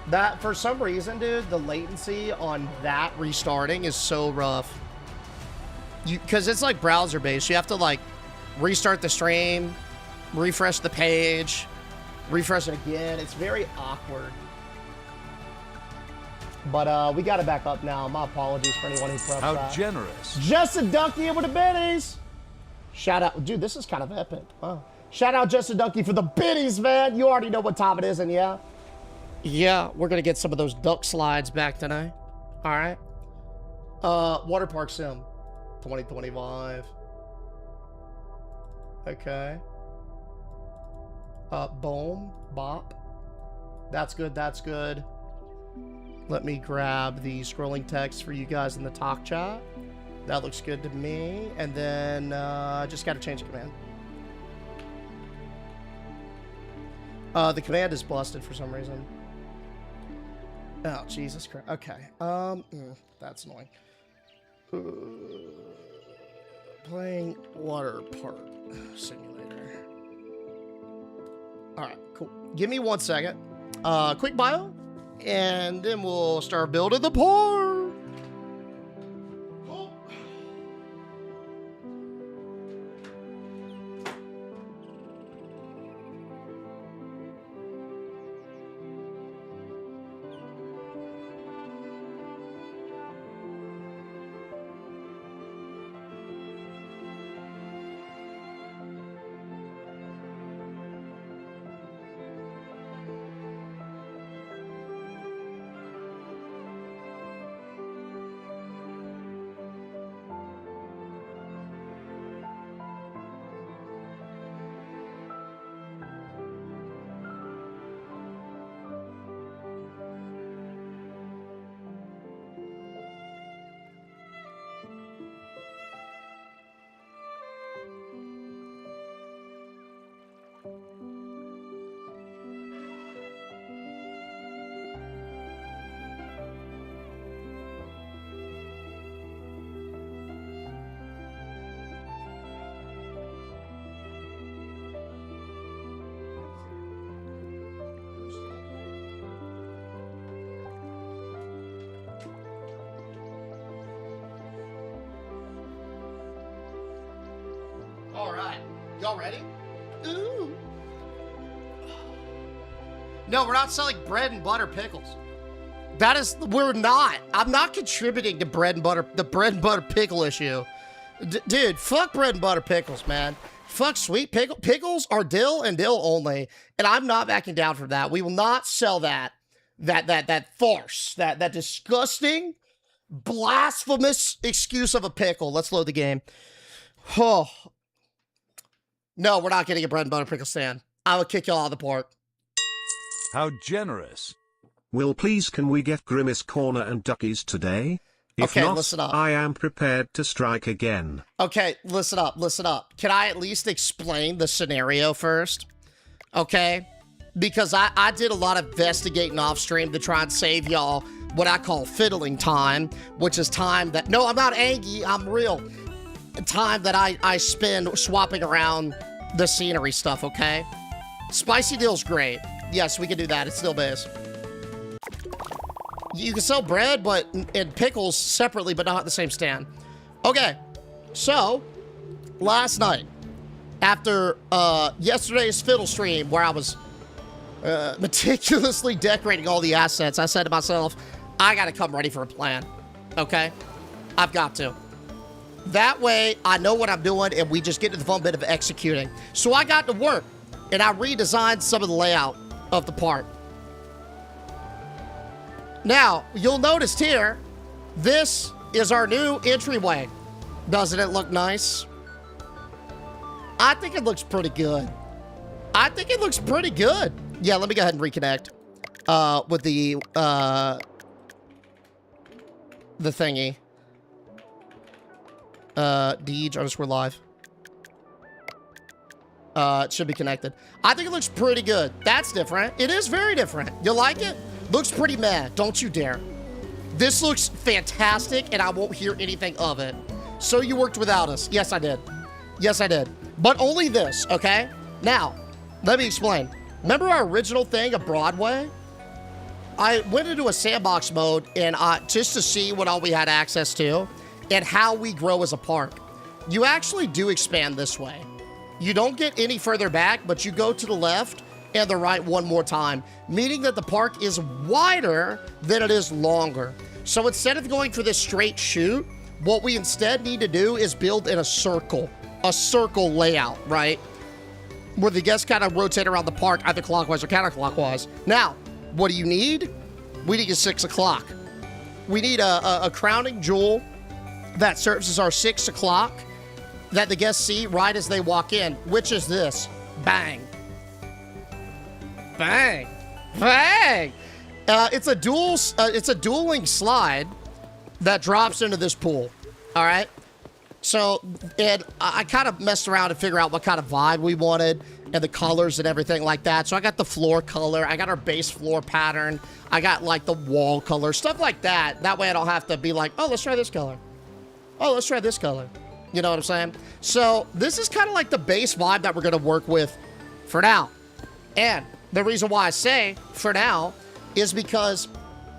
That, for some reason, dude, the latency on that restarting is so rough. Because it's like browser-based. You have to, like, restart the stream, refresh the page, refresh it again. It's very awkward. But we got it back up now. My apologies for anyone who pressed that. How generous. Justin Ducky with the biddies. Shout out. Dude, this is kind of epic. Wow. Shout out Justin Ducky for the biddies, man. You already know what time it is, and yeah. Yeah, we're going to get some of those duck slides back tonight. All right. Water Park Sim 2025. Okay. Boom. Bop. That's good. That's good. Let me grab the scrolling text for you guys in the talk chat. That looks good to me. And then just got to change the command. The command is busted for some reason. Oh, Jesus Christ. Okay. That's annoying. Playing Water Park Simulator. All right, cool. Give me 1 second. Quick bio, and then we'll start building the park. All right, y'all ready? Ooh. No, we're not selling bread and butter pickles. That is, we're not. I'm not contributing to bread and butter, the bread and butter pickle issue. Dude, fuck bread and butter pickles, man. Fuck sweet pickle. Pickles are dill and dill only, and I'm not backing down from that. We will not sell that farce, that disgusting, blasphemous excuse of a pickle. Let's load the game. Oh. No, we're not getting a bread and butter pickle stand. I will kick y'all out of the park. How generous. Will please can we get Grimace Corner and Duckies today? If okay, not, listen up. I am prepared to strike again. Okay, listen up, listen up. Can I at least explain the scenario first? Okay? Because I did a lot of investigating off stream to try and save y'all what I call fiddling time, which is time that, no, I'm not angry, I'm real. Time that I spend swapping around the scenery stuff, okay? Spicy Deal's great. Yes, we can do that. It's still base. You can sell bread and pickles separately, but not at the same stand. Okay, so last night, after yesterday's fiddle stream where I was meticulously decorating all the assets, I said to myself, I gotta come ready for a plan, okay? I've got to. That way, I know what I'm doing, and we just get to the fun bit of executing. So I got to work, and I redesigned some of the layout of the park. Now, you'll notice here, this is our new entryway. Doesn't it look nice? I think it looks pretty good. I think it looks pretty good. Yeah, let me go ahead and reconnect with the thingy. Deej_live. It should be connected. I think it looks pretty good. That's different. It is very different. You like it? Looks pretty mad. Don't you dare. This looks fantastic, and I won't hear anything of it. So you worked without us. Yes, I did. Yes, I did. But only this, okay? Now, let me explain. Remember our original thing of Broadway? I went into a sandbox mode and just to see what all we had access to and how we grow as a park. You actually do expand this way. You don't get any further back, but you go to the left and the right one more time, meaning that the park is wider than it is longer. So instead of going for this straight shoot, what we instead need to do is build in a circle layout, right? Where the guests kind of rotate around the park, either clockwise or counterclockwise. Now, what do you need? We need a 6 o'clock. We need a crowning jewel that serves as our 6 o'clock that the guests see right as they walk in, which is this. Bang. Bang. Bang. It's a dueling slide that drops into this pool. All right. So, and I kind of messed around to figure out what kind of vibe we wanted and the colors and everything like that. So I got the floor color. I got our base floor pattern. I got like the wall color, stuff like that. That way I don't have to be like, oh, let's try this color. Oh, let's try this color. You know what I'm saying? So this is kind of like the base vibe that we're going to work with for now. And the reason why I say for now is because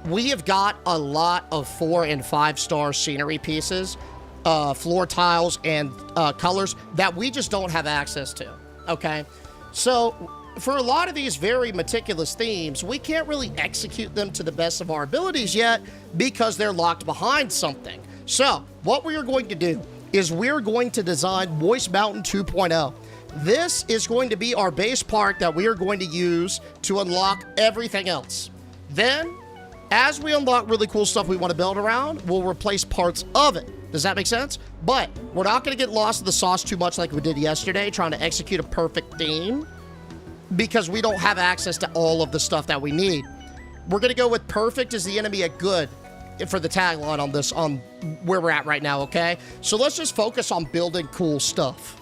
we have got a lot of 4 and 5 star scenery pieces, floor tiles and colors that we just don't have access to. Okay. So for a lot of these very meticulous themes, we can't really execute them to the best of our abilities yet because they're locked behind something. So what we are going to do is we're going to design Moist Mountain 2.0. This is going to be our base park that we are going to use to unlock everything else. Then, as we unlock really cool stuff we want to build around, we'll replace parts of it. Does that make sense? But we're not going to get lost in the sauce too much like we did yesterday, trying to execute a perfect theme, because we don't have access to all of the stuff that we need. We're going to go with perfect is the enemy of good for the tagline on this, on where we're at right now, okay? So let's just focus on building cool stuff.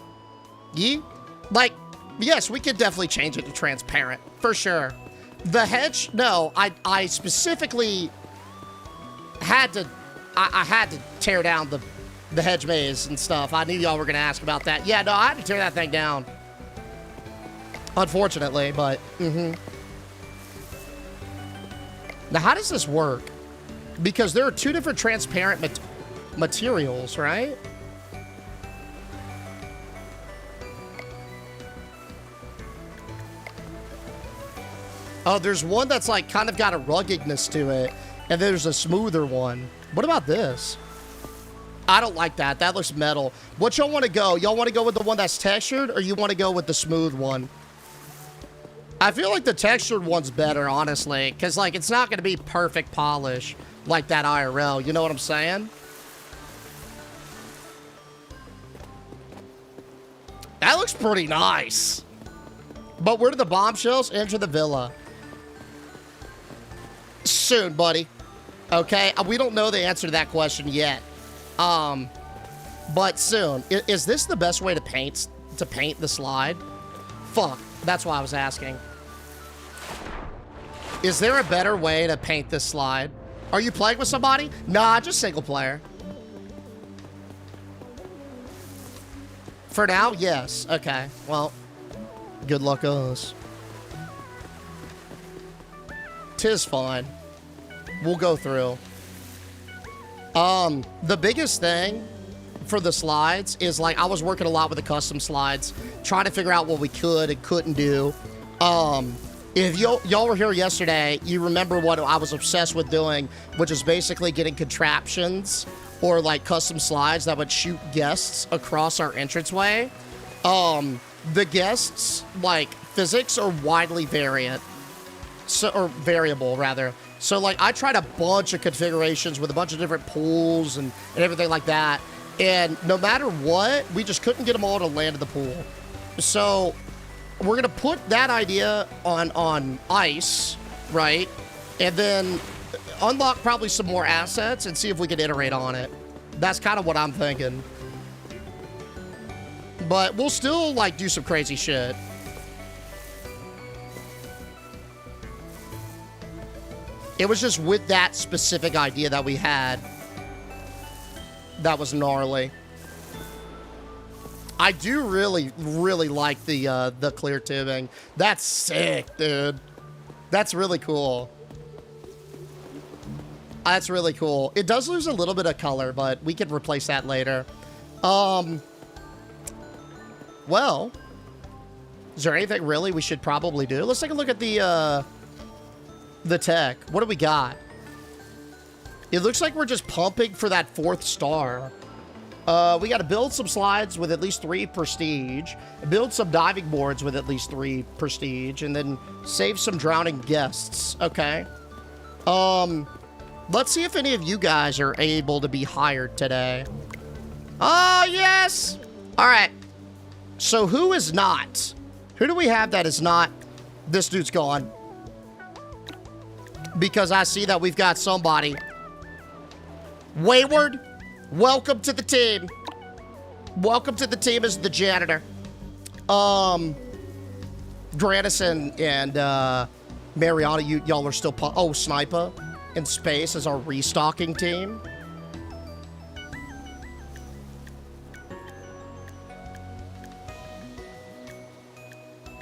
Like, yes, we could definitely change it to transparent, for sure. The hedge, no, I specifically had to, I had to tear down the hedge maze and stuff. I knew y'all were going to ask about that. Yeah, no, I had to tear that thing down. Unfortunately, but, Now, how does this work? Because there are 2 different transparent materials, right? Oh, there's one that's like kind of got a ruggedness to it, and there's a smoother one. What about this? I don't like that. That looks metal. What y'all want to go? Y'all want to go with the one that's textured, or you want to go with the smooth one? I feel like the textured one's better, honestly, because like it's not going to be perfect polish like that IRL. You know what I'm saying? That looks pretty nice. But where do the bombshells enter the villa? Soon, buddy. Okay, we don't know the answer to that question yet. But soon. Is this the best way to paint the slide? Fuck, that's why I was asking. Is there a better way to paint this slide? Are you playing with somebody? Nah, just single player. For now, yes. Okay, well, good luck us. 'Tis fine. We'll go through. The biggest thing for the slides is, like, I was working a lot with the custom slides, trying to figure out what we could and couldn't do. If y'all were here yesterday, you remember what I was obsessed with doing, which is basically getting contraptions or, like, custom slides that would shoot guests across our entranceway. The guests, like, physics are widely variant. So, or variable, rather. So, like, I tried a bunch of configurations with a bunch of different pools and everything like that. And no matter what, we just couldn't get them all to land in the pool. So, we're going to put that idea on ice, right? And then unlock probably some more assets and see if we can iterate on it. That's kind of what I'm thinking. But we'll still, like, do some crazy shit. It was just with that specific idea that we had that was gnarly. I do really, really like the clear tubing. That's sick, dude. That's really cool. That's really cool. It does lose a little bit of color, but we can replace that later. Well, is there anything really we should probably do? Let's take a look at the tech. What do we got? It looks like we're just pumping for that 4th star. We got to build some slides with at least 3 prestige, build some diving boards with at least 3 prestige, and then save some drowning guests. Okay. Let's see if any of you guys are able to be hired today. Oh, yes. All right. So who is not? Who do we have that is not? This dude's gone. Because I see that we've got somebody. Wayward, welcome to the team. Welcome to the team as the janitor. Grandison and Mariana, y'all are still... Oh, Sniper and Space as our restocking team.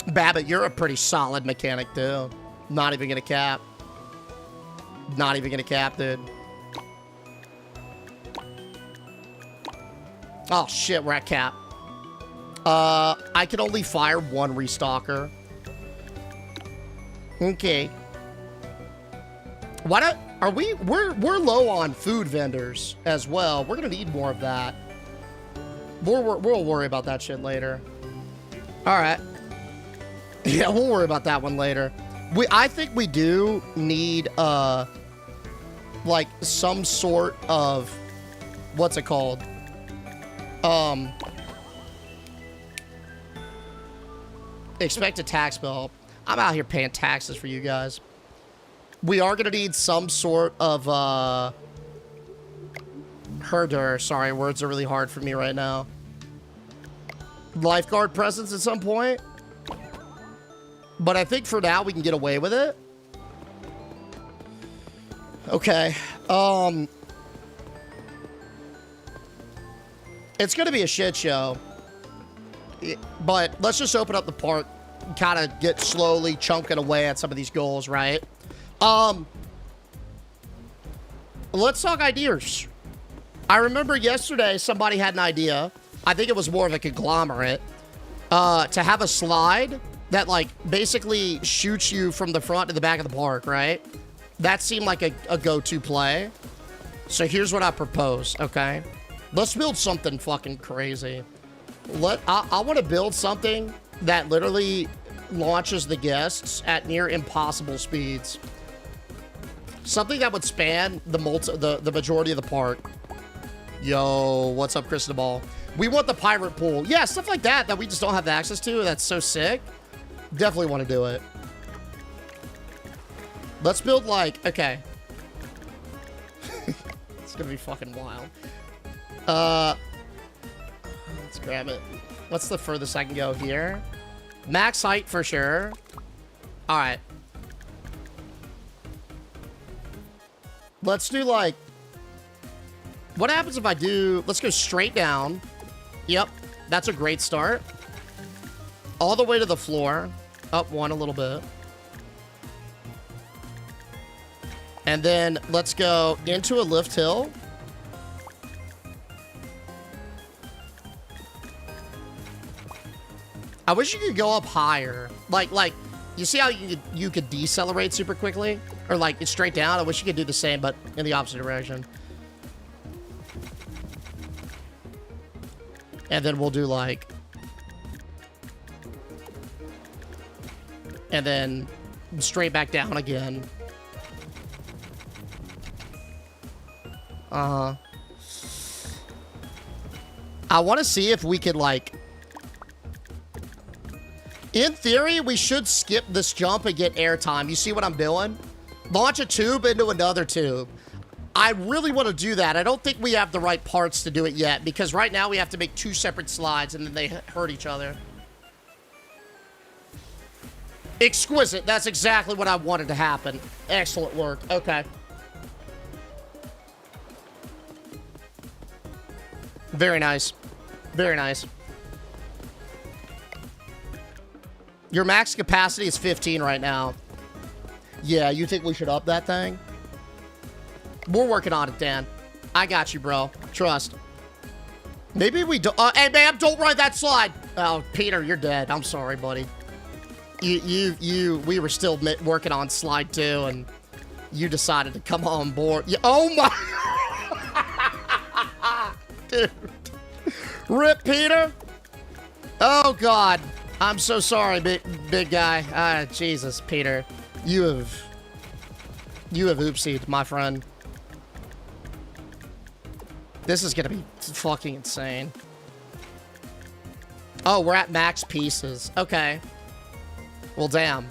Babbitt, you're a pretty solid mechanic, too. Not even gonna cap. Not even gonna cap, dude. Oh, shit, we're at cap. I can only fire 1 restocker. Okay. Why don't... Are we... We're low on food vendors as well. We're gonna need more of that. We'll worry about that shit later. All right. Yeah, we'll worry about that one later. I think we do need, like, some sort of... What's it called? Expected tax bill. I'm out here paying taxes for you guys. We are going to need some sort of, herder. Sorry, words are really hard for me right now. Lifeguard presence at some point. But I think for now we can get away with it. Okay. It's going to be a shit show. But let's just open up the park. Kind of get slowly chunking away at some of these goals, right? Let's talk ideas. I remember yesterday somebody had an idea. I think it was more of a conglomerate. To have a slide that, like, basically shoots you from the front to the back of the park, right? That seemed like a go-to play. So here's what I propose, okay? Let's build something fucking crazy. I want to build something that literally launches the guests at near impossible speeds. Something that would span the majority of the park. Yo, what's up, Chris Ball? We want the pirate pool. Yeah, stuff like that we just don't have access to. That's so sick. Definitely want to do it. Let's build, like, okay. It's gonna be fucking wild. Let's grab it. What's the furthest I can go here? Max height for sure. All right. Let's do, like, what happens if I do, let's go straight down. Yep, that's a great start. All the way to the floor. Up 1 a little bit. And then let's go into a lift hill. I wish you could go up higher. Like, you see how you could decelerate super quickly? Or, like, it's straight down? I wish you could do the same, but in the opposite direction. And then we'll do, like... And then straight back down again. I want to see if we could, like... In theory, we should skip this jump and get airtime. You see what I'm doing? Launch a tube into another tube. I really want to do that. I don't think we have the right parts to do it yet, because right now we have to make 2 separate slides and then they hurt each other. Exquisite. That's exactly what I wanted to happen. Excellent work. Okay. Very nice. Very nice. Your max capacity is 15 right now. Yeah, you think we should up that thing? We're working on it, Dan. I got you, bro. Trust. Maybe we don't. Hey, man, don't ride that slide. Oh, Peter, you're dead. I'm sorry, buddy. We were still working on slide 2, and you decided to come on board. Oh, my. Dude. Rip, Peter. Oh, God. I'm so sorry, big guy. Jesus, Peter. You have oopsied, my friend. This is gonna be fucking insane. Oh, we're at max pieces. Okay. Well, damn.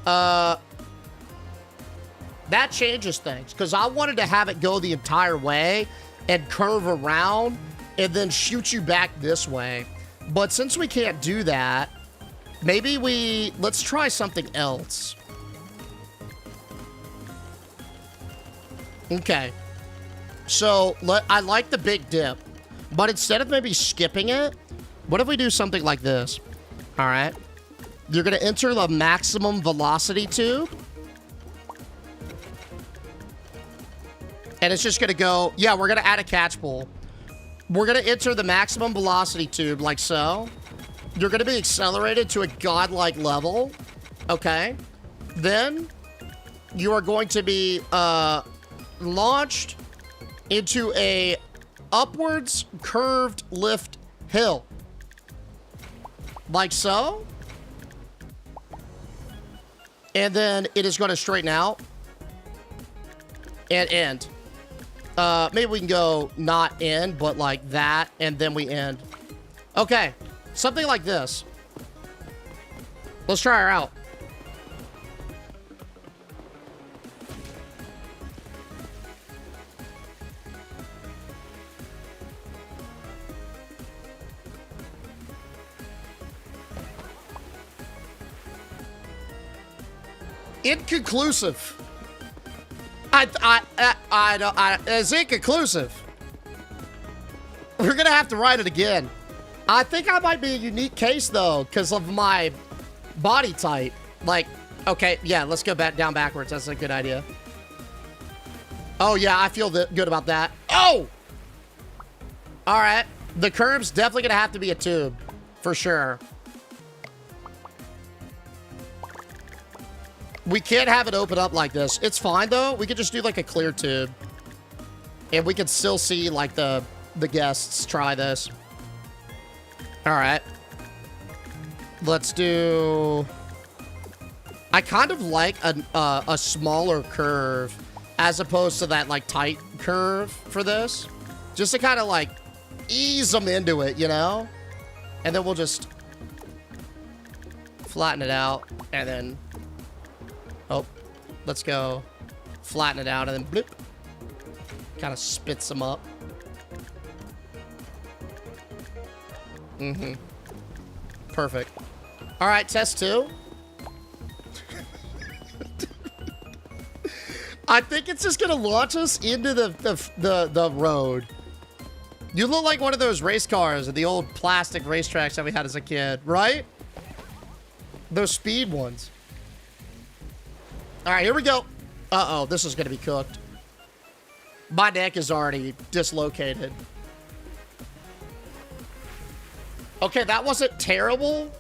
That changes things, because I wanted to have it go the entire way and curve around and then shoot you back this way. But since we can't do that, maybe let's try something else. Okay. So, I like the big dip, but instead of maybe skipping it, what if we do something like this? All right. You're going to enter the maximum velocity tube. And it's just going to go, yeah, we're going to add a catch pool. We're going to enter the maximum velocity tube like so. You're going to be accelerated to a godlike level. Okay. Then you are going to be launched into a upwards curved lift hill. Like so. And then it is going to straighten out and end. Maybe we can go not end, but like that, and then we end. Okay, something like this. Let's try her out. Inconclusive. It's inconclusive. We're gonna have to write it again. I think I might be a unique case though, because of my body type. Like, okay, yeah, let's go back down backwards. That's a good idea. Oh yeah, I feel good about that. Oh! All right, the curb's definitely gonna have to be a tube, for sure. We can't have it open up like this. It's fine, though. We could just do, like, a clear tube. And we could still see, like, the guests try this. All right. Let's do... I kind of like a smaller curve as opposed to that, like, tight curve for this. Just to kind of, like, ease them into it, you know? And then we'll just flatten it out and then... Oh, let's go flatten it out and then bloop. Kind of spits them up. Mm-hmm. Perfect. All right, test 2. I think it's just gonna launch us into the road. You look like one of those race cars at the old plastic racetracks that we had as a kid, right? Those speed ones. All right, here we go. Uh-oh, this is going to be cooked. My neck is already dislocated. Okay, that wasn't terrible,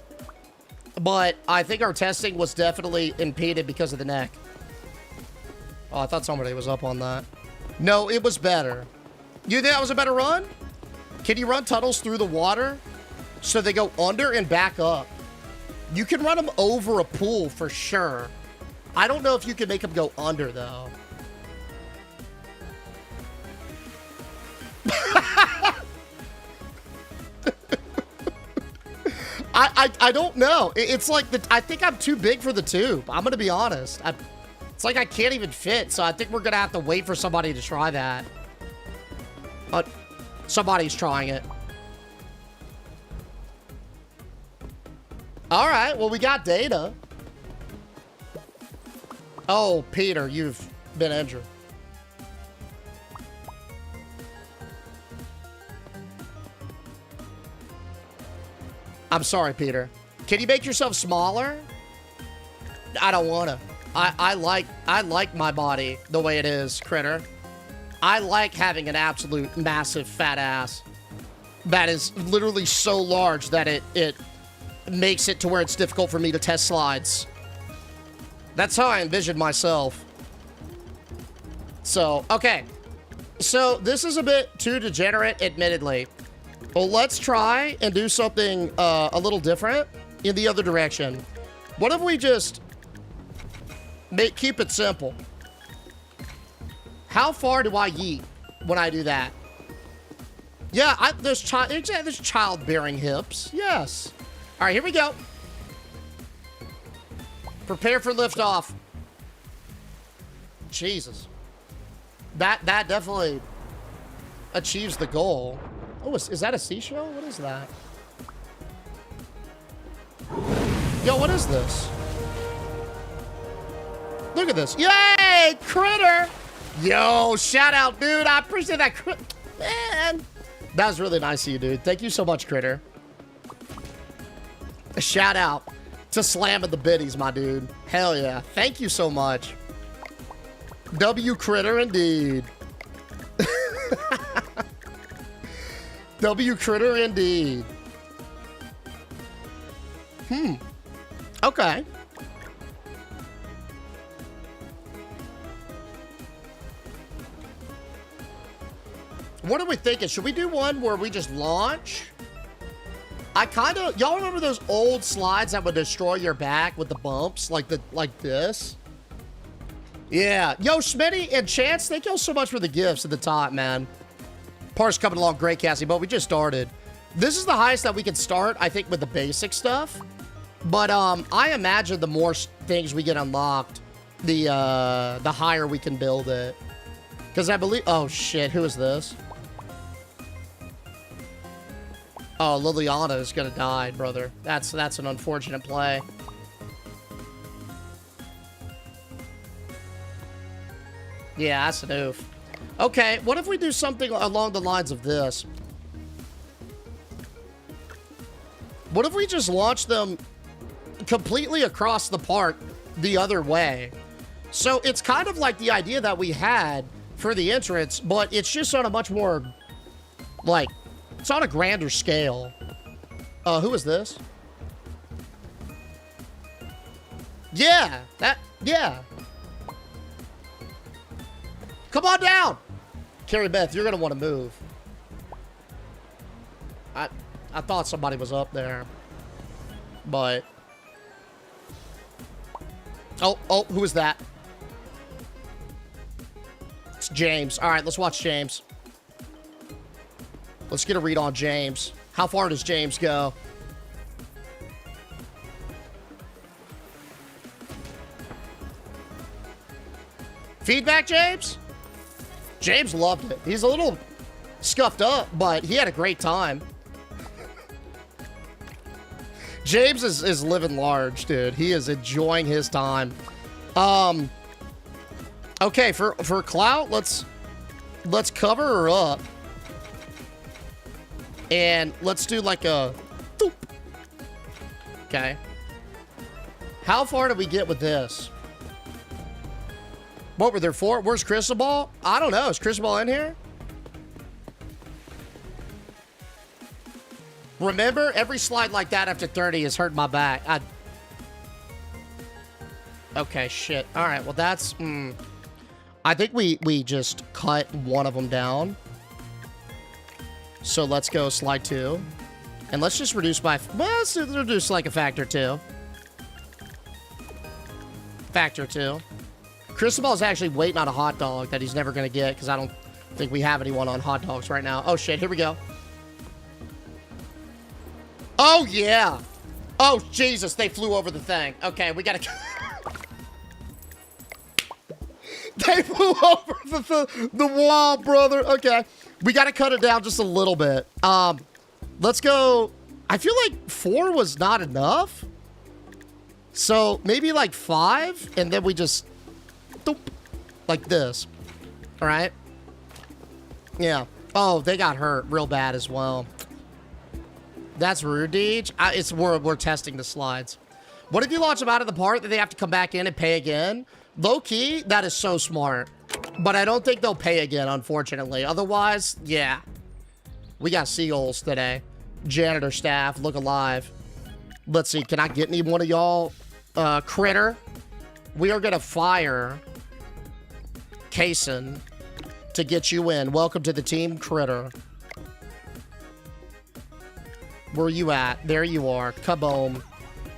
but I think our testing was definitely impeded because of the neck. Oh, I thought somebody was up on that. No, it was better. You think that was a better run? Can you run tunnels through the water so they go under and back up? You can run them over a pool for sure. I don't know if you can make them go under, though. I don't know. It's like, I think I'm too big for the tube. I'm going to be honest. It's like I can't even fit, so I think we're going to have to wait for somebody to try that. But somebody's trying it. All right, well, we got data. Oh, Peter, you've been injured. I'm sorry, Peter. Can you make yourself smaller? I don't want to. I like my body the way it is, Critter. I like having an absolute massive fat ass that is literally so large that it makes it to where it's difficult for me to test slides. That's how I envision myself. So, okay. So, this is a bit too degenerate, admittedly. Well, let's try and do something a little different in the other direction. What if we just keep it simple? How far do I yeet when I do that? Yeah, there's childbearing hips. Yes. All right, here we go. Prepare for liftoff. Jesus. That definitely achieves the goal. Oh, is that a seashell? What is that? Yo, what is this? Look at this. Yay, Critter! Yo, shout out, dude. I appreciate that. Man, that was really nice of you, dude. Thank you so much, Critter. A shout out to slamming the biddies, my dude. Hell yeah. Thank you so much. W Critter indeed. W Critter indeed. Okay. What are we thinking? Should we do one where we just launch? Y'all remember those old slides that would destroy your back with the bumps? Like this? Yeah. Yo, Smitty and Chance, thank y'all so much for the gifts at the top, man. Par's coming along great, Cassie, but we just started. This is the highest that we can start, I think, with the basic stuff. But I imagine the more things we get unlocked, the higher we can build it. Because I believe... Oh, shit. Who is this? Oh, Liliana is going to die, brother. That's an unfortunate play. Yeah, that's an oof. Okay, what if we do something along the lines of this? What if we just launch them completely across the park the other way? So it's kind of like the idea that we had for the entrance, but it's just on a much more, like, it's on a grander scale. Who is this? Yeah, yeah. Come on down! Carrie Beth, you're gonna want to move. I thought somebody was up there. But... Oh, who is that? It's James. Alright, let's watch James. Let's get a read on James. How far does James go? Feedback, James? James loved it. He's a little scuffed up, but he had a great time. James is living large, dude. He is enjoying his time. Okay, for Clout, let's cover her up. And let's do like a... Doop. Okay. How far did we get with this? What were there for? Where's Cristobal? I don't know. Is Cristobal in here? Remember, every slide like that after 30 has hurt my back. Okay, shit. All right, well, that's... I think we just cut one of them down. So let's go slide 2. And let's just reduce by... Well, let's reduce like a factor 2. Factor 2. Cristobal's actually waiting on a hot dog that he's never going to get because I don't think we have anyone on hot dogs right now. Oh, shit. Here we go. Oh, yeah. Oh, Jesus. They flew over the thing. Okay, we got to... They flew over the wall, brother. Okay. We got to cut it down just a little bit. Let's go... I feel like 4 was not enough. So, maybe like 5, and then we just... Doop, like this. All right? Yeah. Oh, they got hurt real bad as well. That's rude, Deej. We're testing the slides. What if you launch them out of the park, then they have to come back in and pay again? Low key, that is so smart. But I don't think they'll pay again, unfortunately. Otherwise, yeah. We got seagulls today. Janitor staff, look alive. Let's see, can I get any one of y'all? Critter. We are gonna fire Kason to get you in. Welcome to the team, Critter. Where you at? There you are. Kaboom.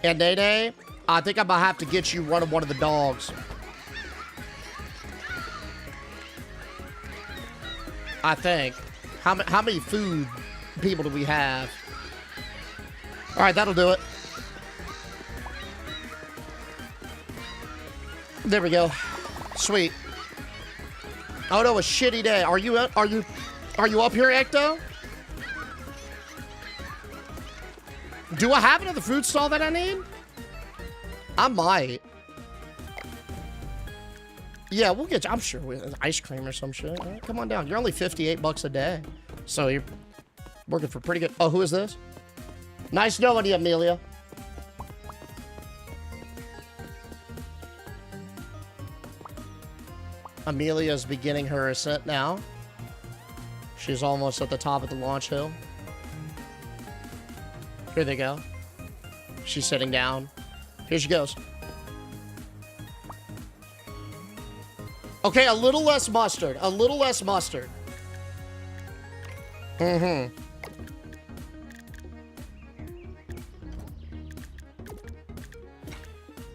And Nene, I think I'm gonna have to get you running one of the dogs. I think. How many food people do we have? All right, that'll do it. There we go. Sweet. Oh no, a shitty day. Are you up here, Ecto? Do I have another food stall that I need? I might. Yeah, we'll get you. I'm sure we ice cream or some shit. Right, come on down. You're only 58 bucks a day. So you're working for pretty good. Oh, who is this? Nice knowing you, Amelia. Amelia's beginning her ascent now. She's almost at the top of the launch hill. Here they go. She's sitting down. Here she goes. Okay, a little less mustard. A little less mustard. Mm-hmm.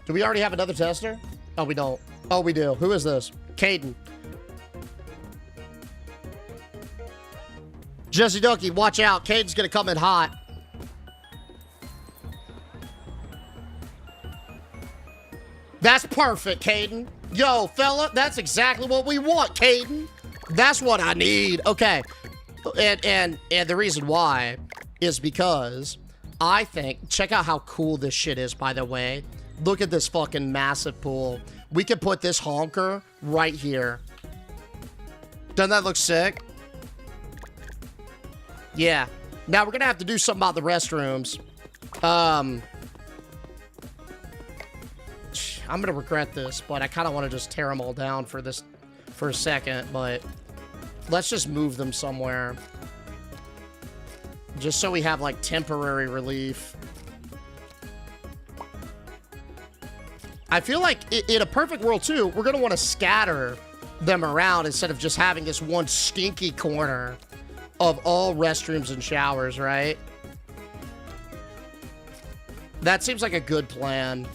Do we already have another tester? Oh, we don't. Oh, we do. Who is this? Caden. Jesse Ducky, watch out. Caden's gonna come in hot. That's perfect, Caden. Yo, fella, that's exactly what we want, Caden. That's what I need. Okay. And the reason why is because I think, check out how cool this shit is, by the way. Look at this fucking massive pool. We could put this honker right here. Doesn't that look sick? Yeah. Now we're gonna have to do something about the restrooms. I'm gonna regret this, but I kind of want to just tear them all down for a second, but let's just move them somewhere. Just so we have, like, temporary relief. I feel like in a perfect world, too, we're gonna want to scatter them around instead of just having this one stinky corner of all restrooms and showers, right? That seems like a good plan.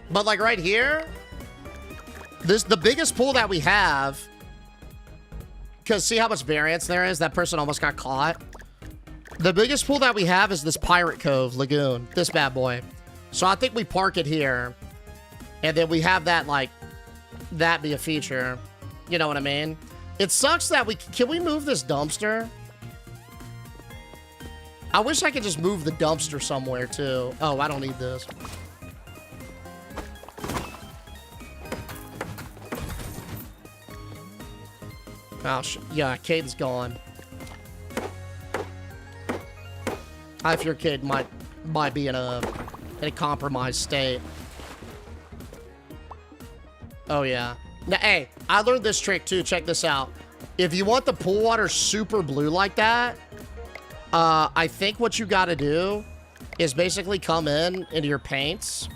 But, like, right here, the biggest pool that we have, because see how much variance there is? That person almost got caught. The biggest pool that we have is this Pirate Cove Lagoon, this bad boy. So I think we park it here, and then we have that, like, that be a feature. You know what I mean? It sucks that can we move this dumpster? I wish I could just move the dumpster somewhere, too. Oh, I don't need this. Oh, yeah, Caden's gone. If your kid might be in a compromised state. Oh, yeah. Now, hey, I learned this trick, too. Check this out. If you want the pool water super blue like that, I think what you gotta do is basically come into your paints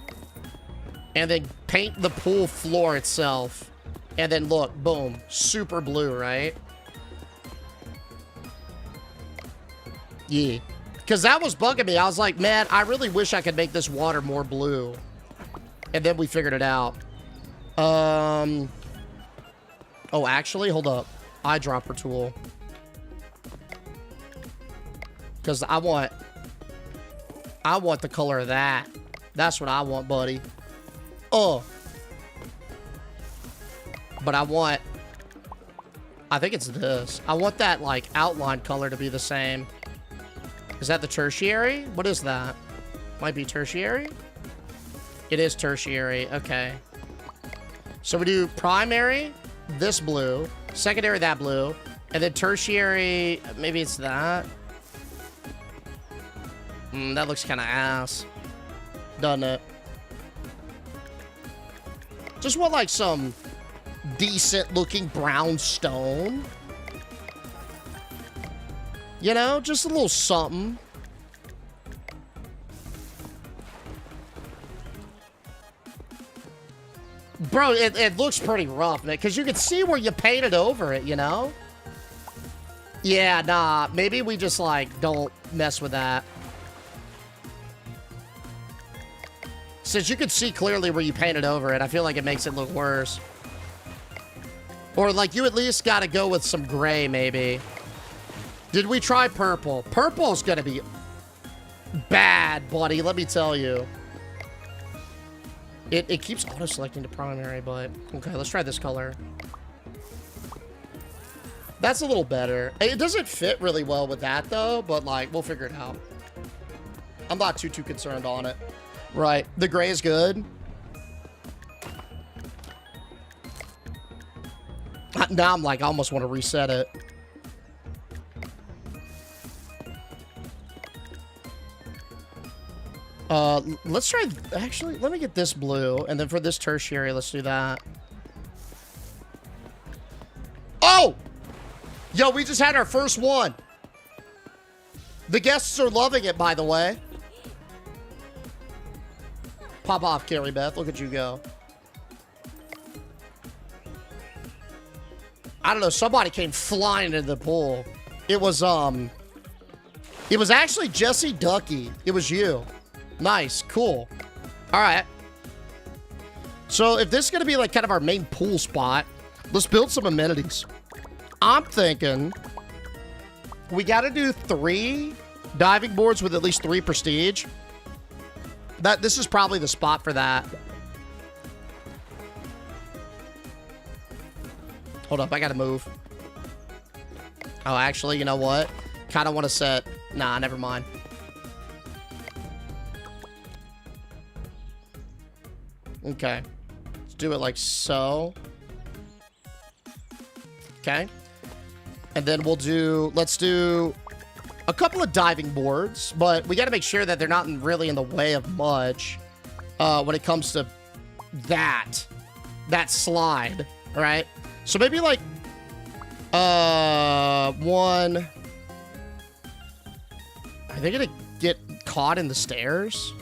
and then paint the pool floor itself. And then look, boom, super blue, right? Yeah. Because that was bugging me. I was like, man, I really wish I could make this water more blue. And then we figured it out. Oh, actually, hold up. Eyedropper tool. Because I want the color of that. That's what I want, buddy. Oh. But I think it's this. I want that, like, outline color to be the same. Is that the tertiary? What is that? Might be tertiary? It is tertiary. Okay. So we do primary, this blue. Secondary, that blue. And then tertiary, maybe it's that. That looks kind of ass. Doesn't it? Just want like some decent looking brown stone. You know, just a little something. Bro, it looks pretty rough, man, because you can see where you painted over it, you know? Yeah, nah, maybe we just, like, don't mess with that. Since you can see clearly where you painted over it, I feel like it makes it look worse. Or, like, you at least gotta go with some gray, maybe. Did we try purple? Purple's gonna be bad, buddy, let me tell you. It keeps auto-selecting to primary, but... Okay, let's try this color. That's a little better. It doesn't fit really well with that, though, but, like, we'll figure it out. I'm not too concerned on it. Right. The gray is good. Now I'm, like, I almost want to reset it. Let's try, actually, let me get this blue, and then for this tertiary, let's do that. Oh! Yo, we just had our first one. The guests are loving it, by the way. Pop off, Carrie Beth. Look at you go. I don't know, somebody came flying into the pool. It was actually Jesse Ducky. It was you. Nice, cool. All right. So if this is going to be like kind of our main pool spot, let's build some amenities. I'm thinking we got to do 3 diving boards with at least 3 prestige. This is probably the spot for that. Hold up, I got to move. Oh, actually, you know what? Kind of want to set... Nah, never mind. Okay. Let's do it like so. Okay. And then we'll do... Let's do a couple of diving boards, but we got to make sure that they're not really in the way of much when it comes to that slide, all right? So maybe like one... Are they gonna get caught in the stairs?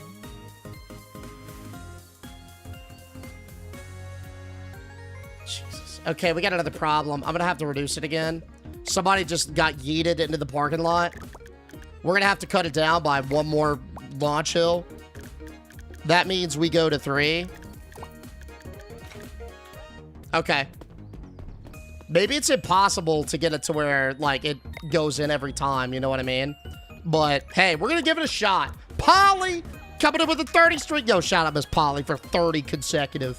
Jesus. Okay, we got another problem. I'm gonna have to reduce it again. Somebody just got yeeted into the parking lot. We're gonna have to cut it down by 1 more launch hill. That means we go to 3. Okay. Maybe it's impossible to get it to where, like, it goes in every time, you know what I mean? But, hey, we're gonna give it a shot. Polly coming in with a 30 streak. Yo, shout out Miss Polly for 30 consecutive.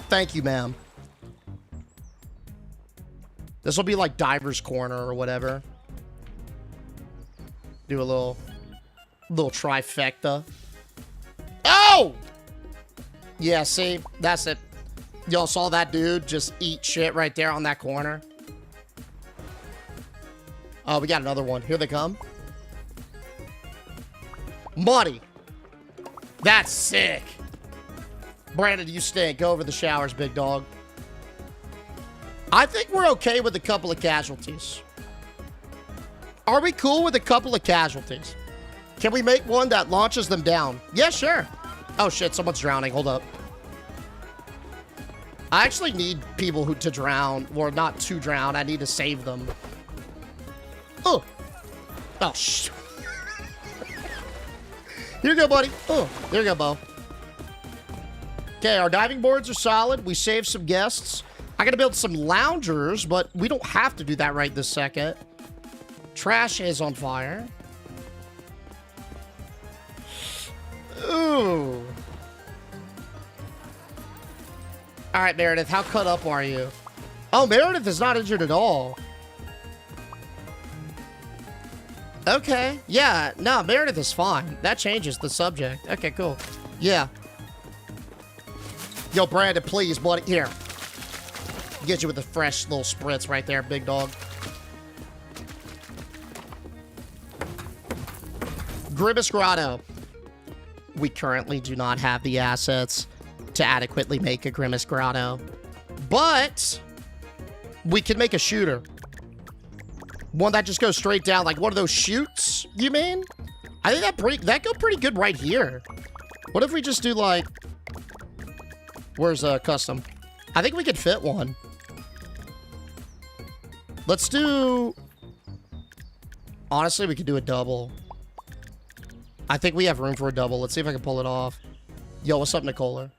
Thank you, ma'am. This will be like Diver's Corner or whatever. Do a little trifecta. Oh! Yeah, see? That's it. Y'all saw that dude just eat shit right there on that corner? Oh, we got another one. Here they come. Muddy. That's sick. Brandon, you stink. Go over the showers, big dog. I think we're okay with a couple of casualties. Are we cool with a couple of casualties? Can we make one that launches them down? Yeah, sure. Oh, shit. Someone's drowning. Hold up. I actually need people to drown, or not to drown. I need to save them. Oh. Oh, shit. Here you go, buddy. Oh, there you go, Bo. Okay, our diving boards are solid. We saved some guests. I gotta build some loungers, but we don't have to do that right this second. Trash is on fire. Ooh. All right, Meredith, how cut up are you? Oh, Meredith is not injured at all. Okay, yeah, no, Meredith is fine. That changes the subject. Okay, cool. Yeah. Yo, Brandon, please, buddy. Here. Get you with the fresh little spritz right there, big dog. Grimace Grotto. We currently do not have the assets to adequately make a Grimace Grotto. But we can make a shooter. One that just goes straight down, like one of those chutes, you mean? I think that go pretty good right here. What if we just do like... Where's custom? I think we could fit one. Let's do... Honestly, we could do a double. I think we have room for a double. Let's see if I can pull it off. Yo, what's up, Nicola?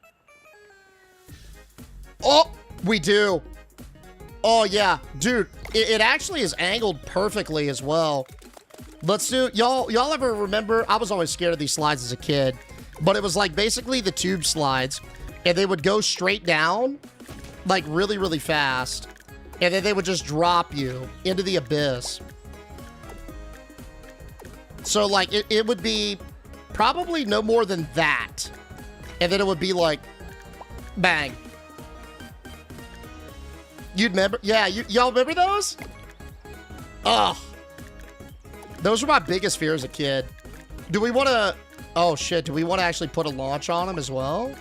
Oh, we do. Oh, yeah. Dude, it actually is angled perfectly as well. Let's do... Y'all ever remember? I was always scared of these slides as a kid. But it was like basically the tube slides. And they would go straight down. Like really, really fast. And then they would just drop you into the abyss. So, like, it would be probably no more than that. And then it would be like, bang. You'd remember? Yeah, y'all remember those? Ugh. Those were my biggest fear as a kid. Do we want to... Oh, shit. Do we want to actually put a launch on them as well?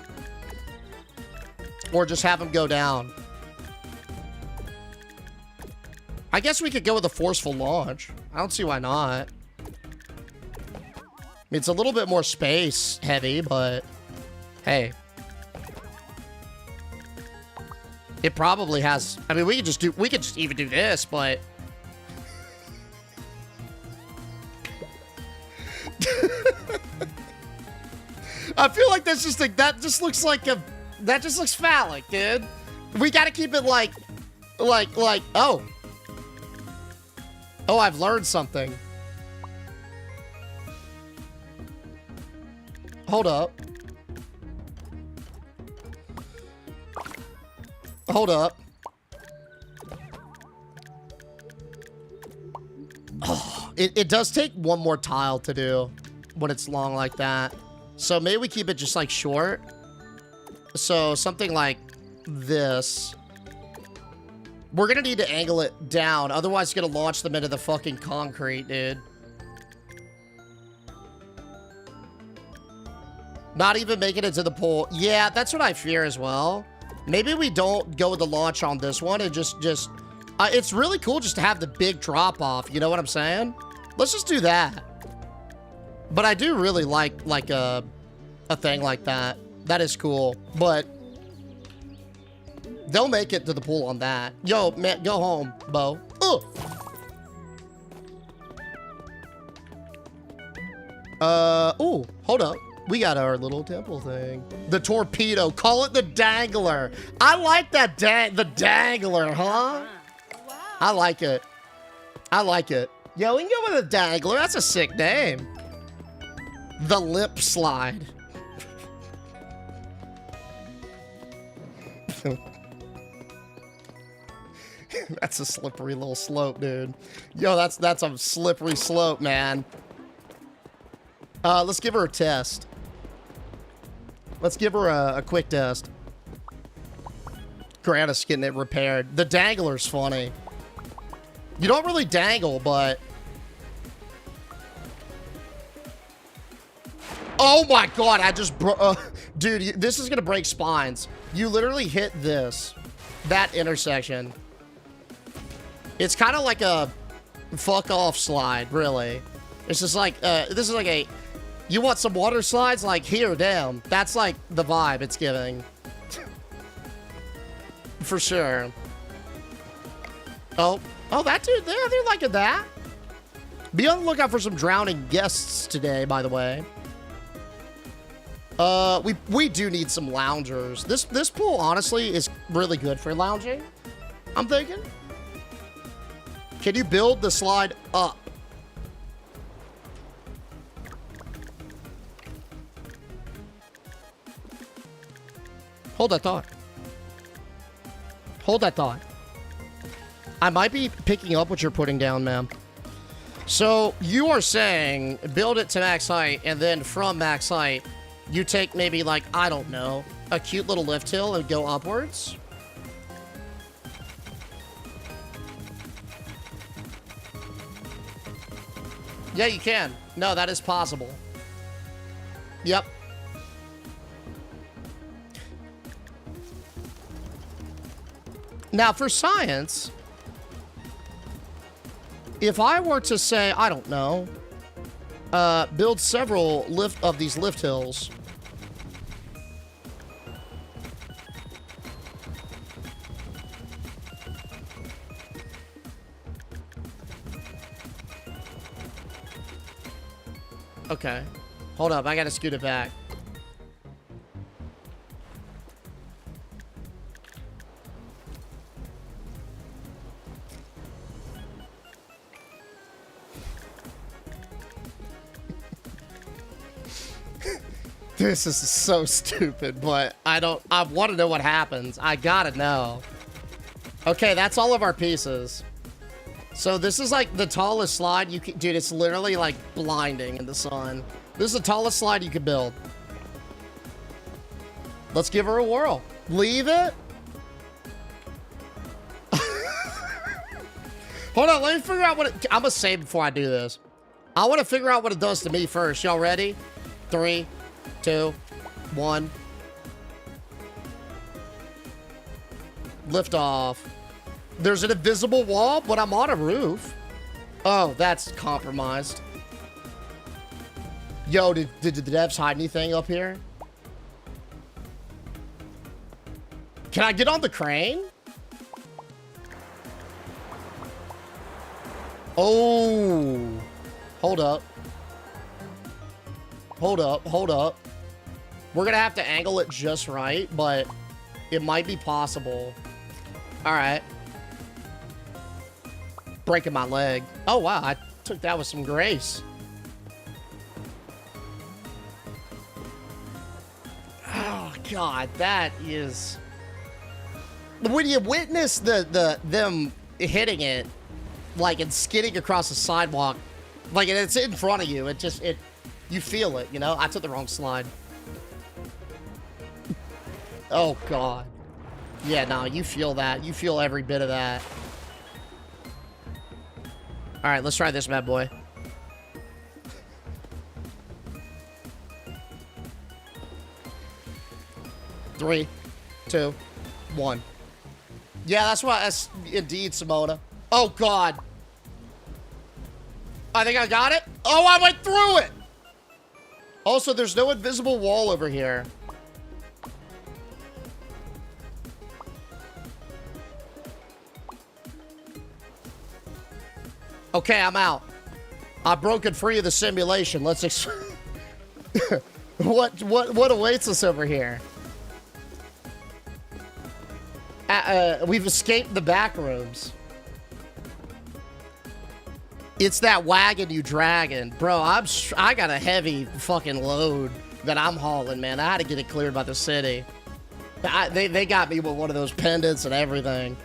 Or just have them go down? I guess we could go with a forceful launch. I don't see why not. It's a little bit more space heavy, but hey. It probably has... I mean, we could just even do this, but... I feel like that's just like... That just looks like a... That just looks phallic, dude. We gotta keep it like... Oh. Oh, I've learned something. Hold up. Hold up. Oh, it does take one more tile to do when it's long like that. So maybe we keep it just like short. So something like this. We're gonna need to angle it down. Otherwise, it's gonna launch them into the fucking concrete, dude. Not even making it to the pool. Yeah, that's what I fear as well. Maybe we don't go with the launch on this one and just it's really cool just to have the big drop off. You know what I'm saying? Let's just do that. But I do really like a thing like that. That is cool. But they'll make it to the pool on that. Yo, man, go home, Bo. Ugh. Ooh, hold up. We got our little temple thing. The torpedo. Call it the dangler. I like that the dangler, huh? Wow. I like it. I like it. Yo, we can go with a dangler. That's a sick name. The lip slide. That's a slippery little slope, dude. Yo, that's a slippery slope, man. Let's give her a test. Let's give her a quick test. Grant us getting it repaired. The dangler's funny. You don't really dangle, but... Oh my god, I just dude, this is gonna break spines. You literally hit that intersection. It's kind of like a fuck off slide, really. It's just like, this is like a... You want some water slides? Like, here, down. That's like the vibe it's giving. For sure. Oh, that dude, they're liking that. Be on the lookout for some drowning guests today, by the way. We do need some loungers. This pool, honestly, is really good for lounging. I'm thinking. Can you build the slide up? Hold that thought. Hold that thought. I might be picking up what you're putting down, ma'am. So, you are saying build it to max height, and then from max height, you take maybe like, I don't know, a cute little lift hill and go upwards? Yeah, you can. No, that is possible. Yep. Now, for science, if I were to say, I don't know, build several of these lift hills. Okay. Hold up, I gotta scoot it back. This is so stupid, but I want to know what happens. I gotta know. Okay, that's all of our pieces. So this is like the tallest slide you can, dude, it's literally like blinding in the sun. This is the tallest slide you could build. Let's give her a whirl. Leave it. Hold on, let me figure out what it, I'm gonna save before I do this. I want to figure out what it does to me first. Y'all ready? 3, 2, 1. Lift off. There's an invisible wall, but I'm on a roof. Oh, that's compromised. Yo, did the devs hide anything up here? Can I get on the crane? Oh. Hold up. Hold up, hold up. We're gonna have to angle it just right, but it might be possible. All right. Breaking my leg. Oh, wow. I took that with some grace. Oh, God. That is... When you witness them hitting it, like, and skidding across the sidewalk, like, and it's in front of you, you feel it, you know? I took the wrong slide. Oh, God. Yeah, no, you feel that. You feel every bit of that. All right, let's try this bad boy. Three, 2, 1. Yeah, that's indeed, Simona. Oh, God. I think I got it. Oh, I went through it. Also, there's no invisible wall over here. Okay, I'm out. I've broken free of the simulation. Let's what awaits us over here? We've escaped the back rooms. It's that wagon you dragging. Bro, I got a heavy fucking load that I'm hauling, man. I had to get it cleared by the city. They got me with one of those pendants and everything.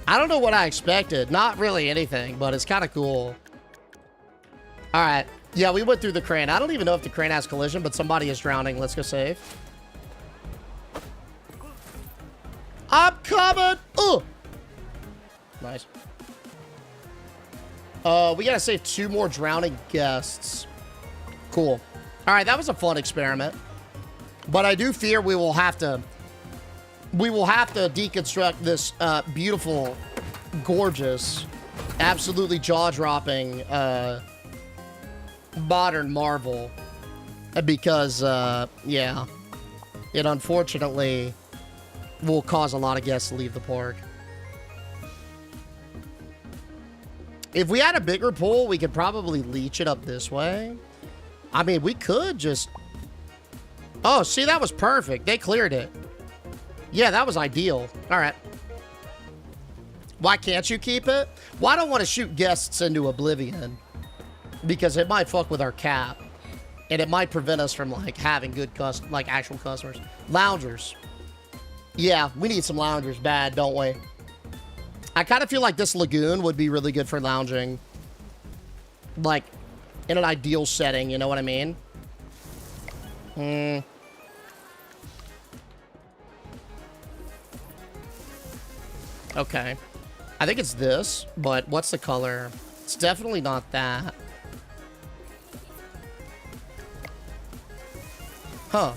I don't know what I expected. Not really anything, but it's kind of cool. All right. Yeah, we went through the crane. I don't even know if the crane has collision, but somebody is drowning. Let's go save. I'm coming. Oh, nice. We gotta save 2 more drowning guests. Cool. All right, that was a fun experiment. But I do fear we will have to deconstruct this beautiful, gorgeous, absolutely jaw-dropping modern marvel. Because, yeah, it unfortunately will cause a lot of guests to leave the park. If we had a bigger pool, we could probably leach it up this way. I mean, we could just... Oh, see, that was perfect. They cleared it. Yeah, that was ideal. All right. Why can't you keep it? Well, I don't want to shoot guests into oblivion. Because it might fuck with our cap. And it might prevent us from, like, having good, actual customers. Loungers. Yeah, we need some loungers bad, don't we? I kind of feel like this lagoon would be really good for lounging. Like, in an ideal setting, you know what I mean? Okay. I think it's this, but what's the color? It's definitely not that. Huh.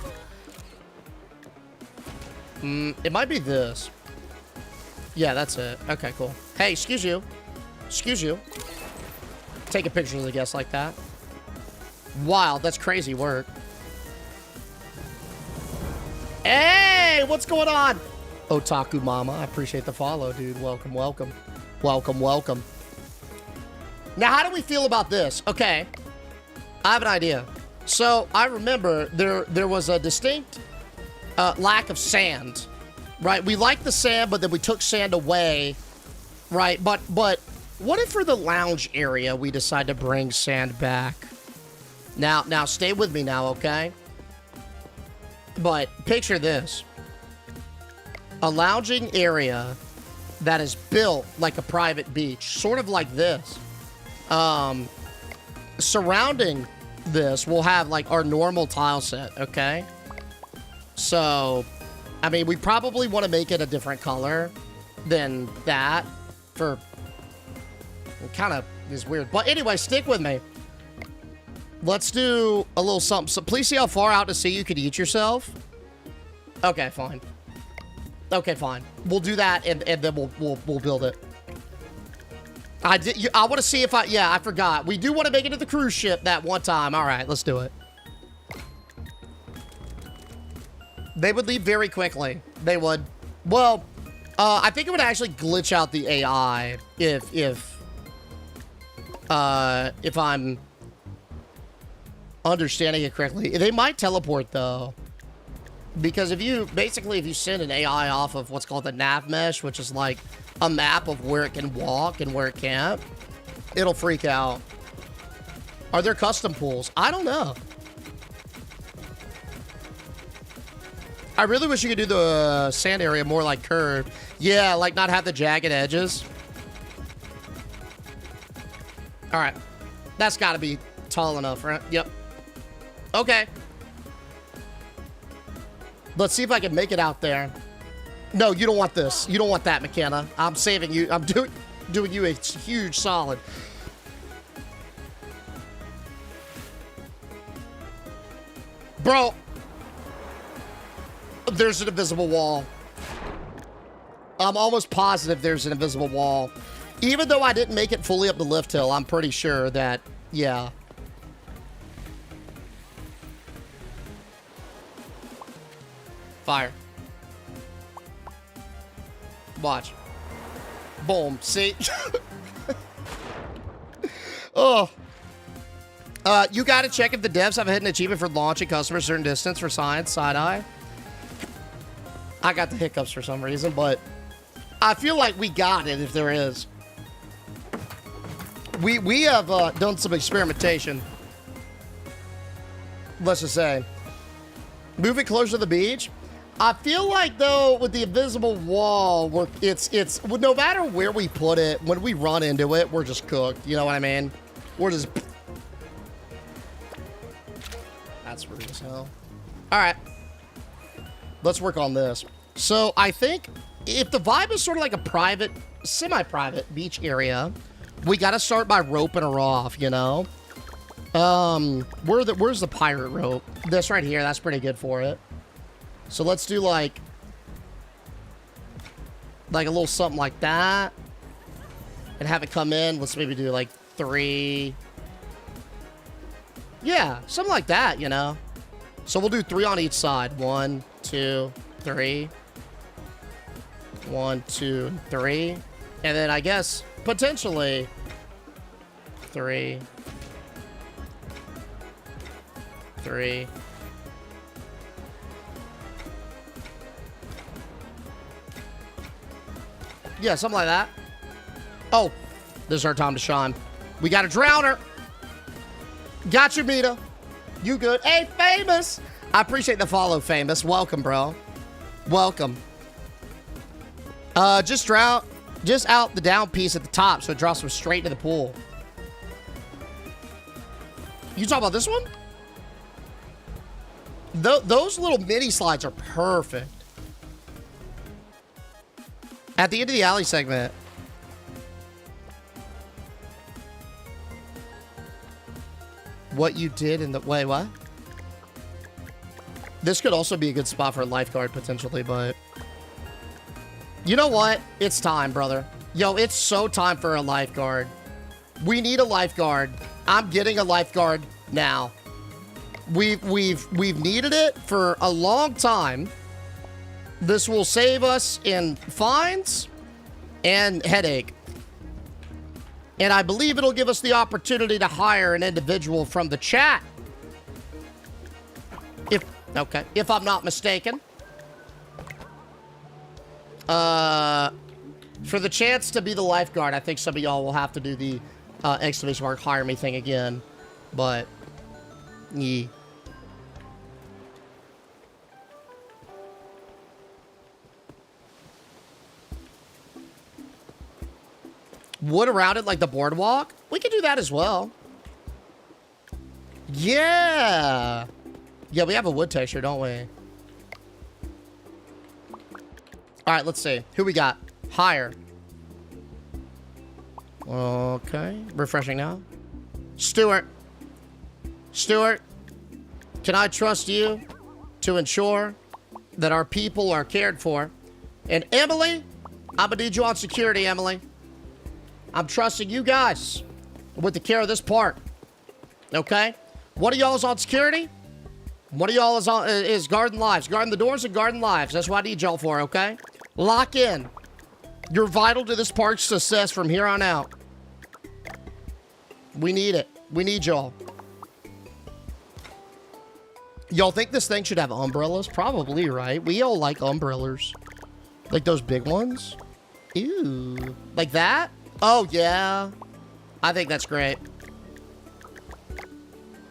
It might be this. Yeah, that's it. Okay, cool. Hey, excuse you. Excuse you. Take a picture of the guest like that. Wow, that's crazy work. Hey, what's going on? Otaku Mama, I appreciate the follow, dude. Welcome, welcome. Welcome, welcome. Now, how do we feel about this? Okay, I have an idea. So, I remember there was a distinct lack of sand, right? We liked the sand, but then we took sand away, right? But what if for the lounge area we decide to bring sand back? Now, stay with me now, okay? But picture this. A lounging area that is built like a private beach, sort of like this. Surrounding this, we'll have like our normal tile set, okay? So, I mean, we probably want to make it a different color than that for... It kind of is weird. But anyway, stick with me. Let's do a little something. So please see how far out to sea you could eat yourself. Okay, fine. Okay, fine. We'll do that, and then we'll build it. I want to see if yeah, I forgot. We do want to make it to the cruise ship that one time. All right, let's do it. They would leave very quickly. They would. Well, I think it would actually glitch out the AI if I'm understanding it correctly. They might teleport though. Because if you send an AI off of what's called the nav mesh, which is like a map of where it can walk and where it can't, it'll freak out. Are there custom pools? I don't know. I really wish you could do the sand area more like curved. Yeah, like not have the jagged edges. All right. That's got to be tall enough, right? Yep. Okay. Let's see if I can make it out there. No, you don't want this. You don't want that, McKenna. I'm saving you. I'm doing you a huge solid. Bro, there's an invisible wall. I'm almost positive there's an invisible wall. Even though I didn't make it fully up the lift hill, I'm pretty sure that, yeah. Fire. Watch. Boom. See? Oh. You gotta check if the devs have a hidden achievement for launching customers a certain distance for science, side-eye. I got the hiccups for some reason, but I feel like we got it if there is. We have done some experimentation. Let's just say. Move it closer to the beach. I feel like though with the invisible wall, it's no matter where we put it, when we run into it, we're just cooked. You know what I mean? We're just. That's rude as hell. All right, let's work on this. So I think if the vibe is sort of like a private, semi-private beach area, we got to start by roping her off. You know. Where's the pirate rope? This right here. That's pretty good for it. So let's do like a little something like that and have it come in. Let's maybe do like 3. Yeah, something like that, you know. So we'll do 3 on each side. 1, 2, 3. 1, 2, 3. And then I guess potentially 3. 3. Yeah, something like that. Oh, this is our time to shine. We got to drown her. Got you, Mita. You good? Hey, Famous. I appreciate the follow, Famous. Welcome, bro. Welcome. Just out the down piece at the top so it drops them straight into the pool. You talking about this one? Those little mini slides are perfect. At the end of the alley segment. what you did in the... Wait, what? This could also be a good spot for a lifeguard, potentially, but... You know what? It's time, brother. Yo, it's so time for a lifeguard. We need a lifeguard. I'm getting a lifeguard now. We've needed it for a long time. This will save us in fines and headache. And I believe it'll give us the opportunity to hire an individual from the chat. If I'm not mistaken. For the chance to be the lifeguard, I think some of y'all will have to do the exclamation mark hire me thing again. But, yeah. Wood around it like the boardwalk? We could do that as well. Yeah. Yeah, we have a wood texture, don't we? All right, let's see. Who we got? Hire. Okay. Refreshing now. Stuart. Stuart, can I trust you to ensure that our people are cared for? And Emily, I'm gonna need you on security, Emily. I'm trusting you guys with the care of this park. Okay? One of y'all is on security. One of y'all is guarding lives. Guarding the doors and guarding lives. That's what I need y'all for, okay? Lock in. You're vital to this park's success from here on out. We need it. We need y'all. Y'all think this thing should have umbrellas? Probably, right? We all like umbrellas. Like those big ones? Ew. Like that? Oh, yeah. I think that's great.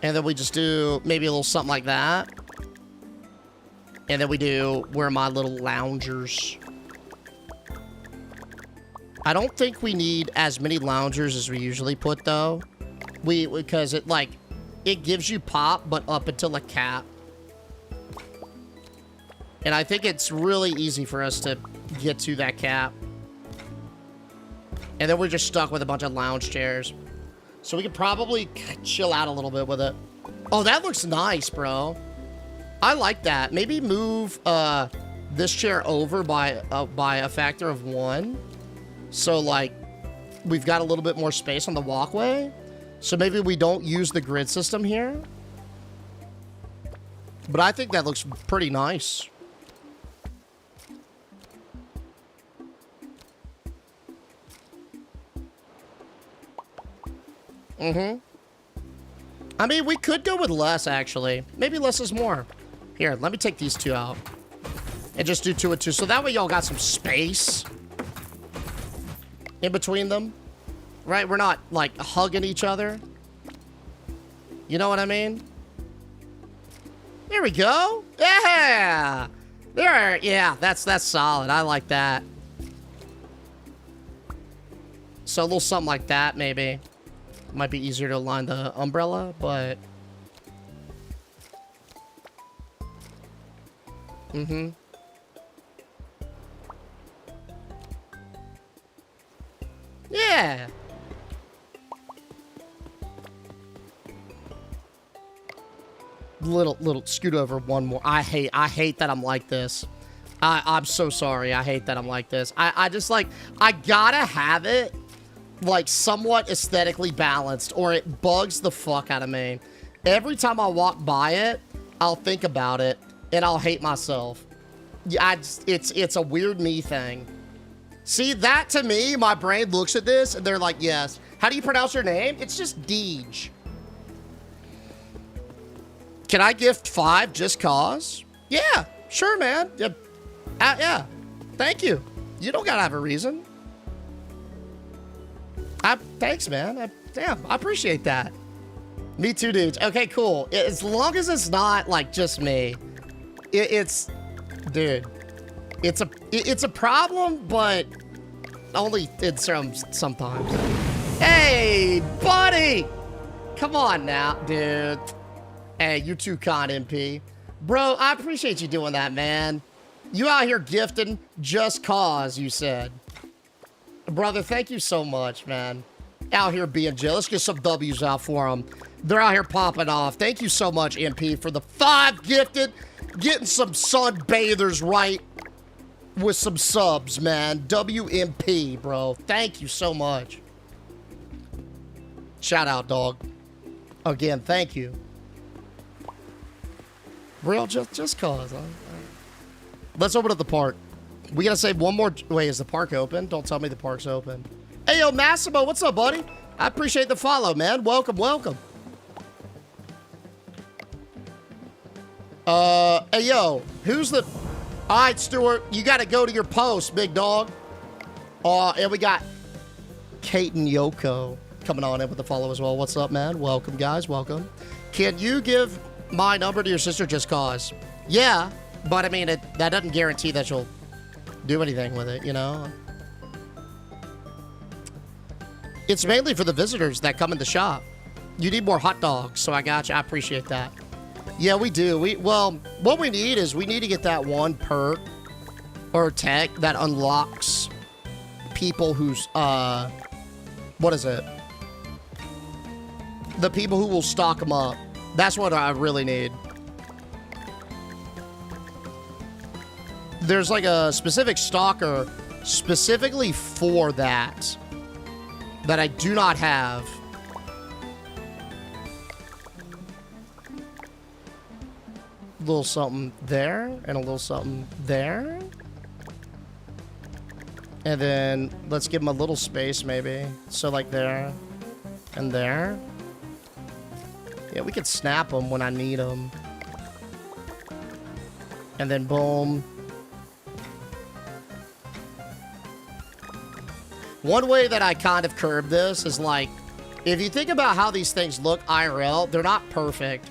And then we just do maybe a little something like that. And then we do, where are my little loungers? I don't think we need as many loungers as we usually put, though. Because it, like, it gives you pop, but up until a cap. And I think it's really easy for us to get to that cap. And then we're just stuck with a bunch of lounge chairs. So we could probably chill out a little bit with it. Oh, that looks nice, bro. I like that. Maybe move this chair over by a factor of 1. So, like, we've got a little bit more space on the walkway. So maybe we don't use the grid system here. But I think that looks pretty nice. Mm-hmm. I mean, we could go with less, actually. Maybe less is more. Here, let me take these 2 out. And just do 2 and 2. So that way y'all got some space in between them. Right? We're not, like, hugging each other. You know what I mean? There we go. Yeah! There, yeah, that's solid. I like that. So a little something like that, maybe. Might be easier to align the umbrella, but... Mm-hmm. Yeah! Little scoot over one more. I hate that I'm like this. I'm so sorry. I hate that I'm like this. I just like, I gotta have it like somewhat aesthetically balanced or it bugs the fuck out of me. Every time I walk by it, I'll think about it and I'll hate myself. Yeah, it's a weird me thing. See, that to me, my brain looks at this and they're like, yes. How do you pronounce your name? It's just Deej. Can I gift 5 just cause? Yeah, sure, man. Yeah. Yeah. Thank you. You don't gotta have a reason. Thanks, man. Damn, I appreciate that. Me too, dude. Okay, cool. As long as it's not like just me. Dude. It's a problem, but only in sometimes. Hey, buddy! Come on now, dude. Hey, you're too kind, MP. Bro, I appreciate you doing that, man. You out here gifting just cause, you said. Brother, thank you so much, man. Out here being Jill. Let's get some W's out for them. They're out here popping off. Thank you so much, MP, for the 5 gifted. Getting some sunbathers right with some subs, man. WMP, bro. Thank you so much. Shout out, dog. Again, thank you. Real, just cause. Let's open up the park. We gotta save one more. Wait, is the park open? Don't tell me the park's open. Hey, yo, Massimo, what's up, buddy? I appreciate the follow, man. Welcome, welcome. Hey, yo, who's the... All right, Stuart, you gotta go to your post, big dog. And we got Kate and Yoko coming on in with the follow as well. What's up, man? Welcome, guys, welcome. Can you give my number to your sister just cause? Yeah, but I mean, that doesn't guarantee that she'll do anything with it, you know? It's mainly for the visitors that come in the shop. You need more hot dogs, so I got you. I appreciate that. Yeah, we do. Well, what we need is we need to get that one perk or tech that unlocks people who's, what is it? The people who will stock them up. That's what I really need. There's like a specific stalker specifically for that I do not have. A little something there and a little something there. And then let's give him a little space maybe. So like there and there. Yeah, we could snap them when I need them. And then boom. One way that I kind of curb this is like, if you think about how these things look IRL, they're not perfect.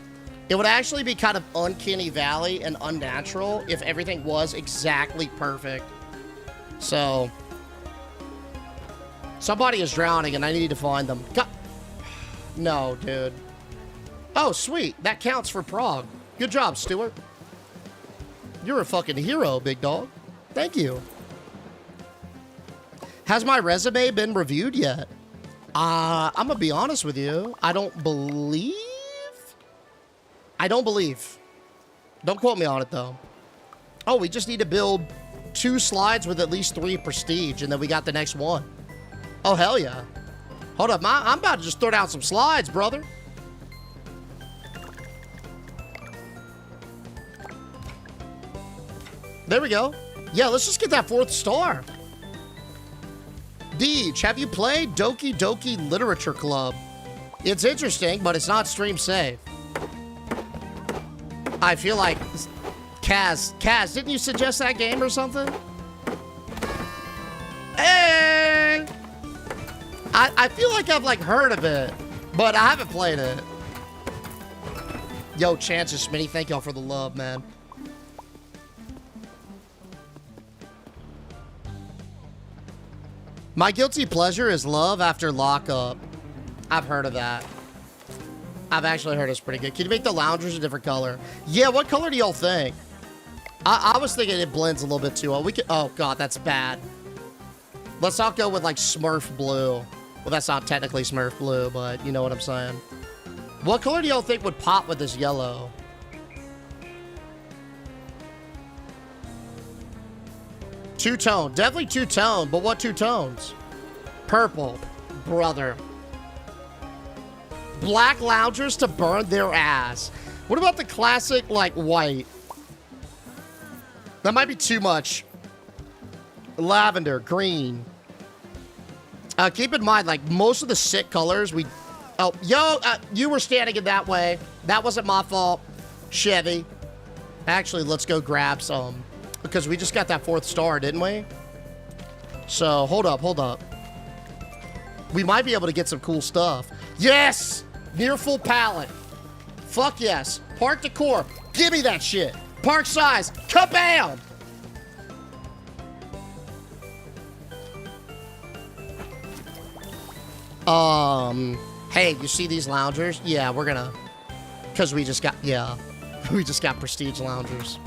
It would actually be kind of uncanny valley and unnatural if everything was exactly perfect. So, somebody is drowning and I need to find them. No, dude. Oh, sweet. That counts for Prague. Good job, Stuart. You're a fucking hero, big dog. Thank you. Has my resume been reviewed yet? I'm gonna be honest with you. I don't believe. Don't quote me on it, though. Oh, we just need to build 2 slides with at least 3 prestige, and then we got the next one. Oh, hell yeah. Hold up, I'm about to just throw down some slides, brother. There we go. Yeah, let's just get that 4th star. Deej, have you played Doki Doki Literature Club? It's interesting, but it's not stream safe. I feel like... Kaz, didn't you suggest that game or something? Hey! I feel like I've, like, heard of it, but I haven't played it. Yo, Chances, Smitty, thank y'all for the love, man. My guilty pleasure is love after lockup. I've heard of that. I've actually heard it's pretty good. Can you make the loungers a different color? Yeah, what color do y'all think? I was thinking it blends a little bit too well. We could, oh god, that's bad. Let's not go with like Smurf blue. Well, that's not technically Smurf blue, but you know what I'm saying. What color do y'all think would pop with this yellow? Two-tone. Definitely two-tone, but what 2 tones? Purple. Brother. Black loungers to burn their ass. What about the classic, like, white? That might be too much. Lavender. Green. Keep in mind, like, most of the sick colors we... Oh, yo, you were standing in that way. That wasn't my fault. Chevy. Actually, let's go grab some. Because we just got that 4th star, didn't we? So, hold up. We might be able to get some cool stuff. Yes! Near full pallet. Fuck yes. Park decor. Give me that shit. Park size. Kabam! Hey, you see these loungers? Yeah, we're gonna... Because we just got... Yeah. We just got prestige loungers.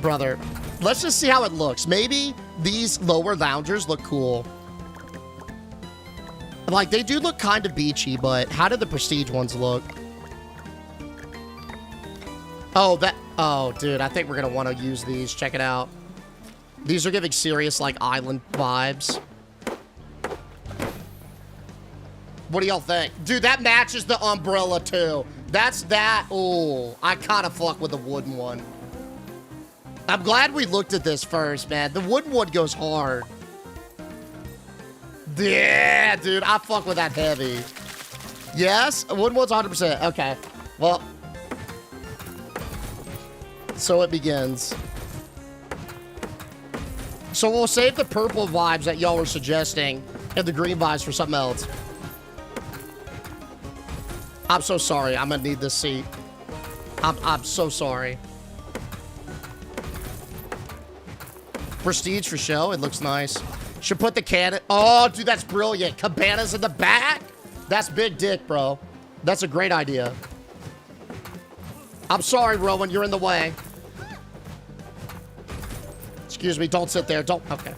Brother, let's just see how it looks. Maybe these lower loungers look cool. Like, they do look kind of beachy, but how did the Prestige ones look? Oh, oh, dude, I think we're gonna want to use these. Check it out. These are giving serious, like, island vibes. What do y'all think? Dude, that matches the umbrella, too. That's that. Oh, I kind of fuck with the wooden one. I'm glad we looked at this first, man. The wooden one goes hard. Yeah, dude, I fuck with that heavy. Yes, wooden one's 100%. Okay, well. So it begins. So we'll save the purple vibes that y'all were suggesting and the green vibes for something else. I'm so sorry. I'm gonna need this seat. I'm so sorry. Prestige for show. It looks nice. Should put the cannon. Oh, dude, that's brilliant. Cabanas in the back. That's big dick, bro. That's a great idea. I'm sorry, Rowan. You're in the way. Excuse me. Don't sit there. Don't. Okay.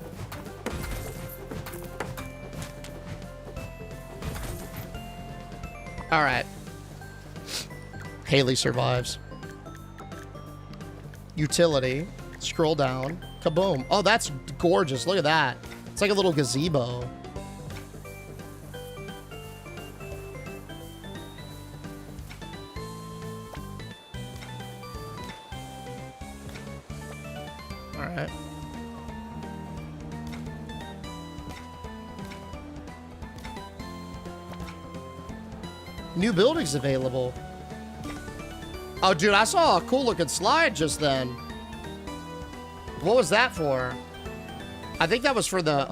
All right. Haley survives. Utility. Scroll down. Kaboom. Oh, that's gorgeous. Look at that. It's like a little gazebo. All right. New buildings available. Oh, dude, I saw a cool looking slide just then. What was that for? I think that was for the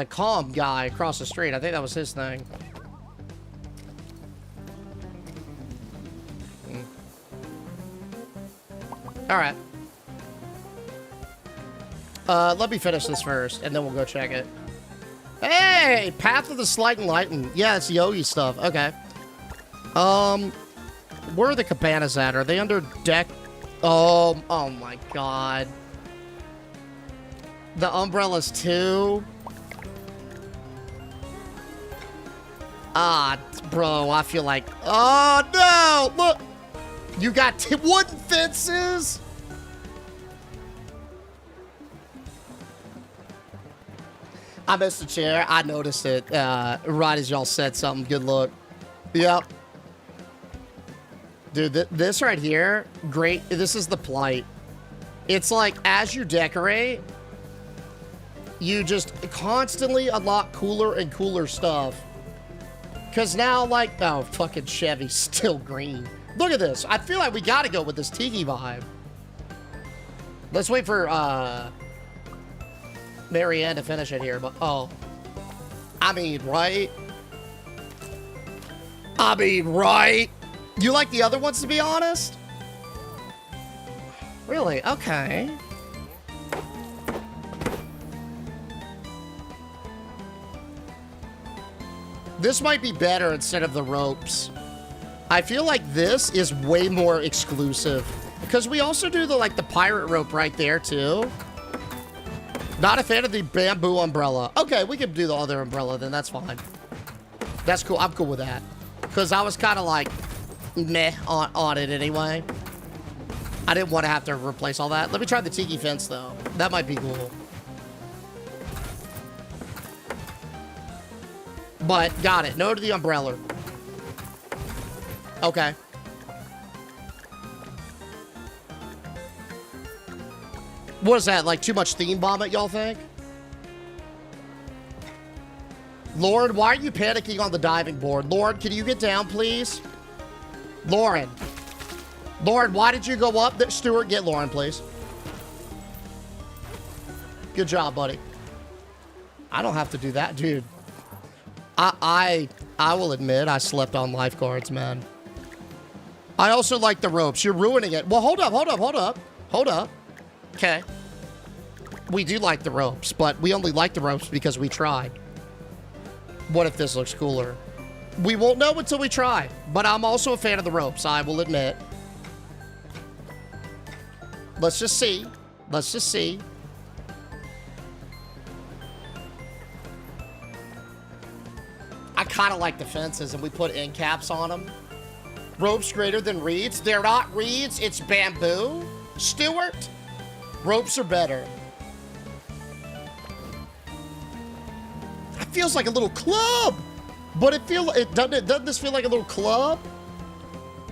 calm guy across the street. I think that was his thing. All right. Let me finish this first, and then we'll go check it. Hey, Path of the Slight Enlightened. Yeah, it's Yogi stuff. Okay. Where are the cabanas at? Are they under deck? Oh my god. The umbrellas too? Ah, bro, I feel like... Oh, no! Look! You got wooden fences? I missed the chair. I noticed it right as y'all said something. Good look. Yep. Dude, this right here, great. This is the plight. It's like, as you decorate, you just constantly unlock cooler and cooler stuff. Because now, like, oh, fucking Chevy's still green. Look at this. I feel like we got to go with this tiki vibe. Let's wait for Marianne to finish it here. But, oh. I mean, right? I mean, right? You like the other ones, to be honest? Really? Okay. This might be better instead of the ropes. I feel like this is way more exclusive. Because we also do the, like, the pirate rope right there, too. Not a fan of the bamboo umbrella. Okay, we can do the other umbrella then. That's fine. That's cool. I'm cool with that. Because I was kind of like... meh on it anyway. I didn't want to have to replace all that. Let me try the tiki fence though. That might be cool. But got it. No to the umbrella. Okay. What is that? Like too much theme bomb it, y'all think? Lord, why are you panicking on the diving board? Lord, can you get down, please? Lauren. Lauren, why did you go up? Stuart, get Lauren, please. Good job, buddy. I don't have to do that, dude. I will admit I slept on lifeguards, man. I also like the ropes. You're ruining it. Well, hold up. Okay. We do like the ropes, but we only like the ropes because we tried. What if this looks cooler? We won't know until we try, but I'm also a fan of the ropes, I will admit. Let's just see. Let's just see. kind of like the fences, and we put end caps on them. Ropes greater than reeds. They're not reeds, it's bamboo. Stuart, ropes are better. It feels like a little club, but doesn't this feel like a little club?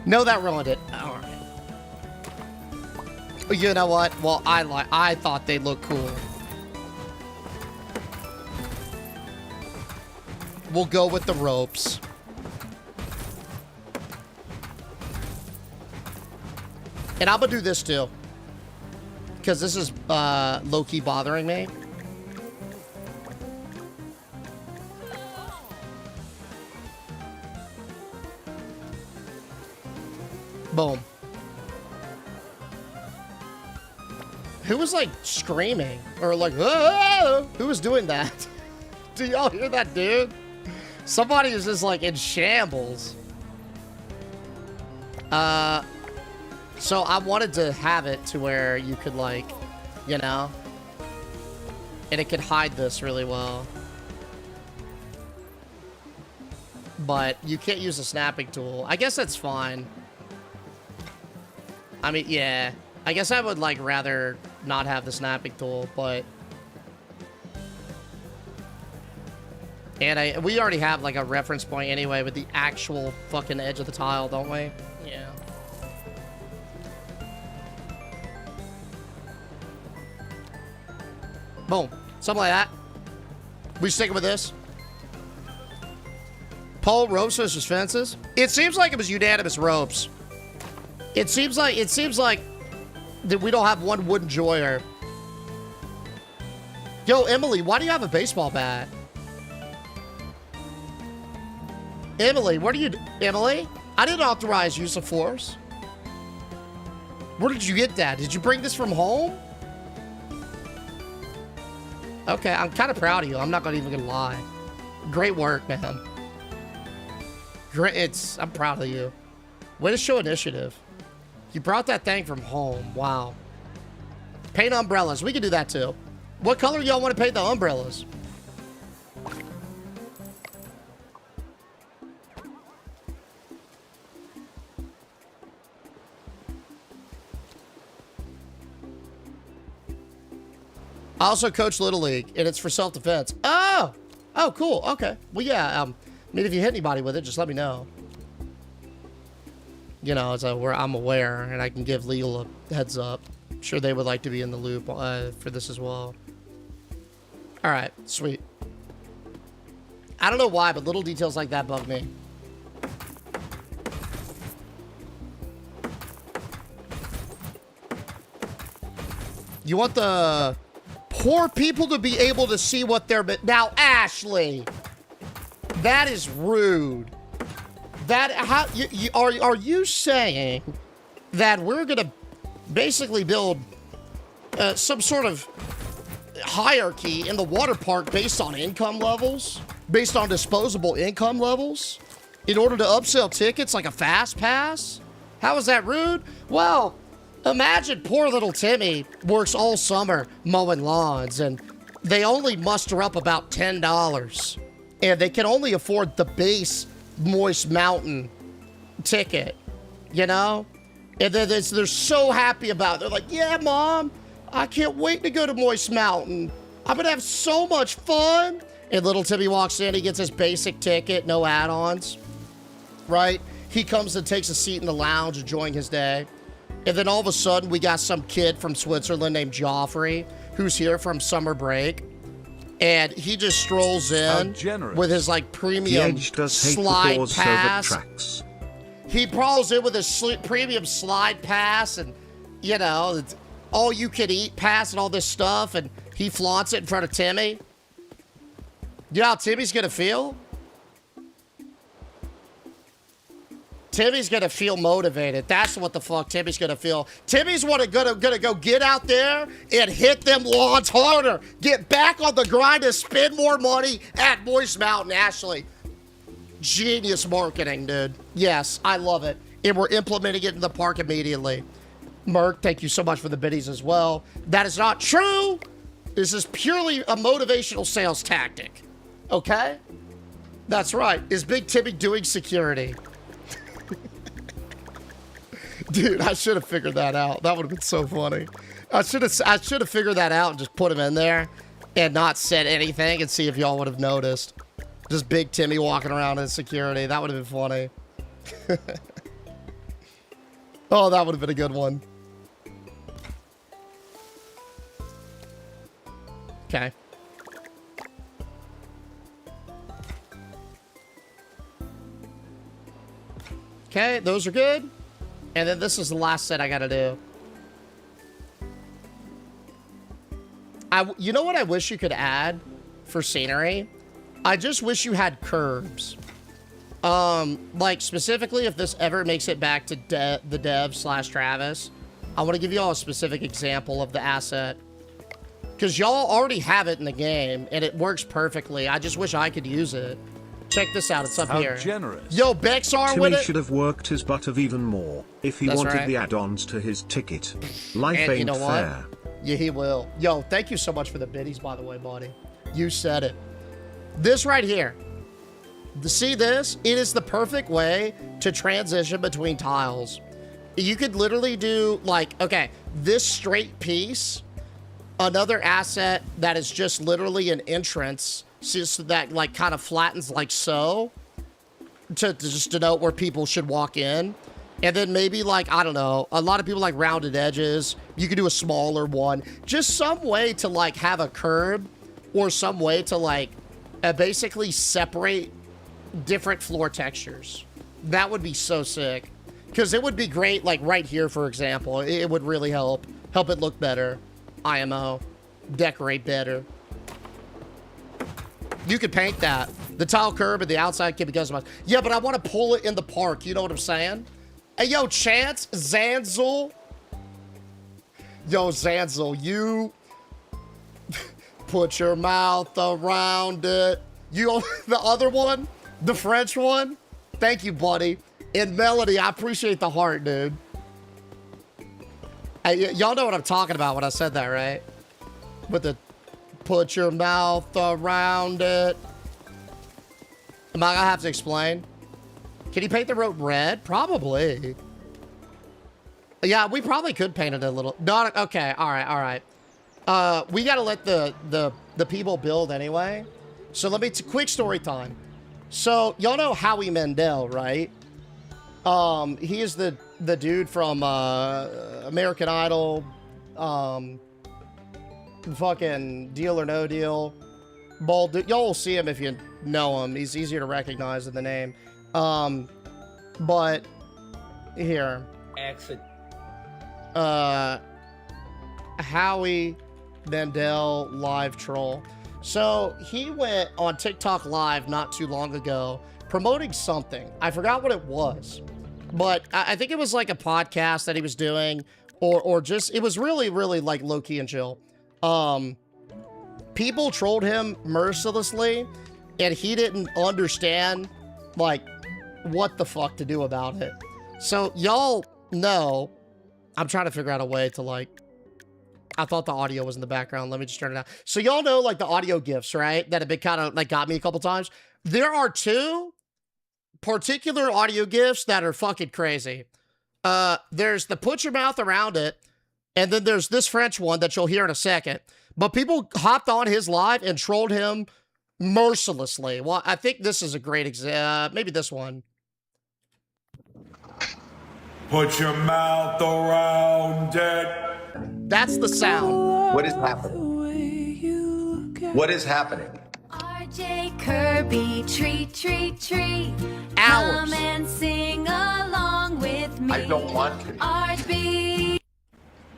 No, that ruined it. All right. You know what? Well, I thought they looked cool. We'll go with the ropes. And I'm gonna do this too, because this is low-key bothering me. Boom. Who was like screaming or like, oh, who was doing that? Do y'all hear that, dude? Somebody is just like in shambles. So I wanted to have it to where you could like, you know, and it could hide this really well. But you can't use a snapping tool. I guess that's fine. I mean, yeah. I guess I would like rather not have the snapping tool, but... And we already have like a reference point anyway with the actual fucking edge of the tile, don't we? Yeah. Boom. Something like that. We sticking with this? Pole, ropes versus fences? It seems like it was unanimous ropes. It seems like that we don't have one wooden joyer. Yo, Emily, why do you have a baseball bat? Emily, what are you... Emily? I didn't authorize use of force. Where did you get that? Did you bring this from home? Okay, I'm kind of proud of you. I'm not even gonna lie. Great work, man. Great. I'm proud of you. Way to show initiative. You brought that thing from home. Wow. Paint umbrellas. We can do that too. What color y'all want to paint the umbrellas? I also coach Little League, and it's for self-defense. Oh! Oh, cool. Okay. Well, yeah, I mean, if you hit anybody with it, just let me know. You know, I'm aware, and I can give legal a heads up. I'm sure they would like to be in the loop for this as well. All right, sweet. I don't know why, but little details like that bug me. You want the poor people to be able to see what they're... Now, Ashley, that is rude. That are you saying that we're gonna basically build some sort of hierarchy in the water park based on income levels, based on disposable income levels, in order to upsell tickets like a fast pass? How is that rude? Well, imagine poor little Timmy works all summer mowing lawns, and they only muster up about $10, and they can only afford the base Moist Mountain ticket, you know? And they're so happy about it. They're like, yeah, Mom, I can't wait to go to Moist Mountain. I'm gonna have so much fun. And little Timmy walks in, he gets his basic ticket, no add-ons, right? He comes and takes a seat in the lounge enjoying his day. And then all of a sudden, we got some kid from Switzerland named Joffrey, who's here from summer break. And he just strolls in with his like premium slide pass. He crawls in with his premium slide pass, and you know, all you can eat pass and all this stuff, and he flaunts it in front of Timmy. You know how Timmy's gonna feel? Timmy's gonna feel motivated. That's what the fuck Timmy's gonna feel. Timmy's gonna go get out there and hit them lawns harder. Get back on the grind and spend more money at Moist Mountain, Ashley. Genius marketing, dude. Yes, I love it. And we're implementing it in the park immediately. Merc, thank you so much for the biddies as well. That is not true. This is purely a motivational sales tactic. Okay? That's right. Is Big Timmy doing security? Dude, I should have figured that out. That would have been so funny. I should have figured that out and just put him in there and not said anything and see if y'all would have noticed. Just Big Timmy walking around in security. That would have been funny. Oh, that would have been a good one. Okay. Okay, those are good. And then this is the last set I gotta do. You know what I wish you could add for scenery? I just wish you had curbs. Like specifically if this ever makes it back to the dev/Travis, I want to give you all a specific example of the asset. Because y'all already have it in the game, and it works perfectly. I just wish I could use it. Check this out, it's up How here. generous. Yo, Bexar with Timmy it. should have worked his butt of even more if he That's wanted right. the add-ons to his ticket. Life And ain't you know what? fair. Yeah, he will. Yo, thank you so much for the biddies, by the way, buddy. You said it. This right here. See this? It is the perfect way to transition between tiles. You could literally do, like, okay, this straight piece, another asset that is just literally an entrance, so that, like, kind of flattens like so, to just denote where people should walk in. And then maybe, like, I don't know, a lot of people like rounded edges. You could do a smaller one. Just some way to, like, have a curb or some way to, like, basically separate different floor textures. That would be so sick. Because it would be great, like, right here, for example. It would really help it look better. IMO. Decorate better. You could paint that. The tile curb and the outside can be customized. Yeah, but I want to pull it in the park. You know what I'm saying? Hey, yo, Chance, Zanzel. Yo, Zanzel, you put your mouth around it. You, the other one, the French one. Thank you, buddy. And Melody, I appreciate the heart, dude. Hey, y'all know what I'm talking about when I said that, right? With the put your mouth around it. Am I gonna have to explain? Can you paint the road red? Probably. Yeah, we probably could paint it a little. Not okay. All right. We gotta let the people build anyway. So let me quick story time. So y'all know Howie Mandel, right? He is the dude from American Idol, fucking Deal or No Deal, bald dude. Y'all will see him if you know him. He's easier to recognize than the name. But here, Exit. Howie Mandel live troll. So he went on TikTok live not too long ago promoting something. I forgot what it was, but I think it was like a podcast that he was doing, or just, it was really, really like low key and chill. People trolled him mercilessly, and he didn't understand like what the fuck to do about it. So y'all know, I'm trying to figure out a way to like, I thought the audio was in the background. Let me just turn it on. So y'all know like the audio gifts, right? That have been kind of like got me a couple times. There are two particular audio gifts that are fucking crazy. There's the put your mouth around it, and then there's this French one that you'll hear in a second. But people hopped on his live and trolled him mercilessly. Well, I think this is a great example. Maybe this one. Put your mouth around it. That's the sound. What is happening? What is happening? RJ Kirby, treat, treat, treat. Hours. Come and sing along with me. I don't want to. RB.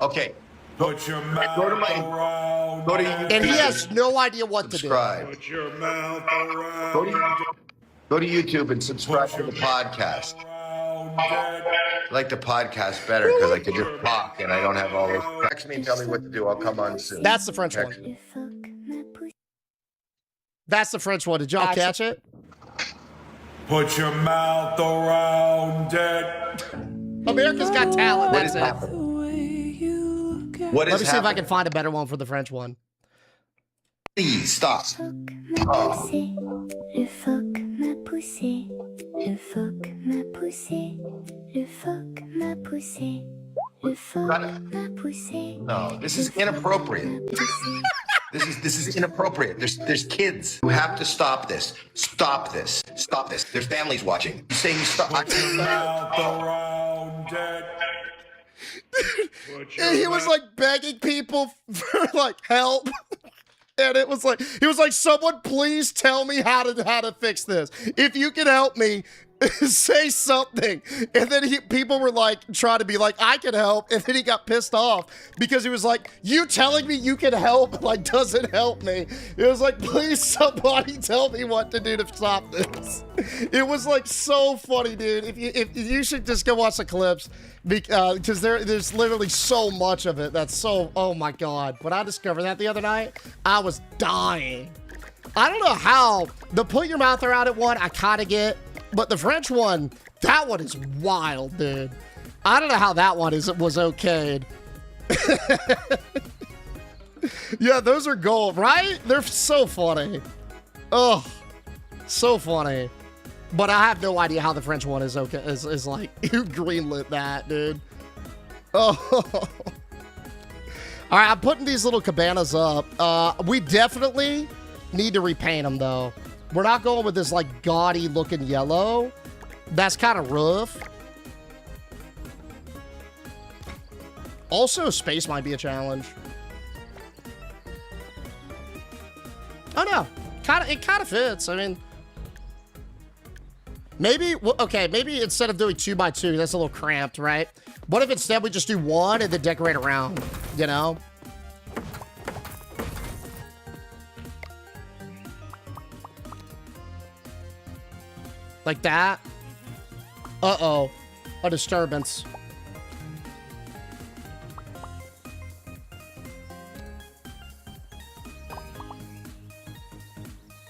Okay, Put your mouth go to my- around go to it. And he has no idea what subscribe. Put your mouth around Go to, it. go to YouTube and subscribe to the podcast. Around it. I like the podcast better because I can just talk and I don't have all those. Text me and tell me what to do. I'll come on soon. That's the French Text one. me. That's the French one. Did y'all catch it? Put your mouth around it. America's Got Talent. What That's is it. happening? What is Let me see if I happening? can find a better one for the French one. Please stop. Le phoque m'a poussé, le phoque m'a poussé, le phoque m'a poussé, le phoque m'a poussé. No, this is inappropriate. This is inappropriate. There's kids. You have to stop this. Stop this. Stop this. There's families watching. You say you stop. Put your mouth around it. And he was like begging people for like help. And it was like, he was like, someone please tell me how to fix this. If you can help me, say something. And then people were like, trying to be like, I can help. And then he got pissed off because he was like, you telling me you can help like doesn't help me. It was like, please somebody tell me what to do to stop this. It was like so funny, dude. If you should just go watch the clips because there's literally so much of it that's so, oh my God. When I discovered that the other night, I was dying. I don't know how the put your mouth around it one I kind of get. But the French one, that one is wild, dude. I don't know how that one was okayed. Yeah, those are gold, right? They're so funny. Oh, so funny. But I have no idea how the French one is okay. Is like, you greenlit that, dude. Oh. All right, I'm putting these little cabanas up. We definitely need to repaint them, though. We're not going with this, like, gaudy looking yellow. That's kind of rough. Also, space might be a challenge. Oh, no. It kind of fits. I mean, maybe, okay, maybe instead of doing 2x2, that's a little cramped, right? What if instead we just do one and then decorate around, you know? Like that. Uh-oh. A disturbance.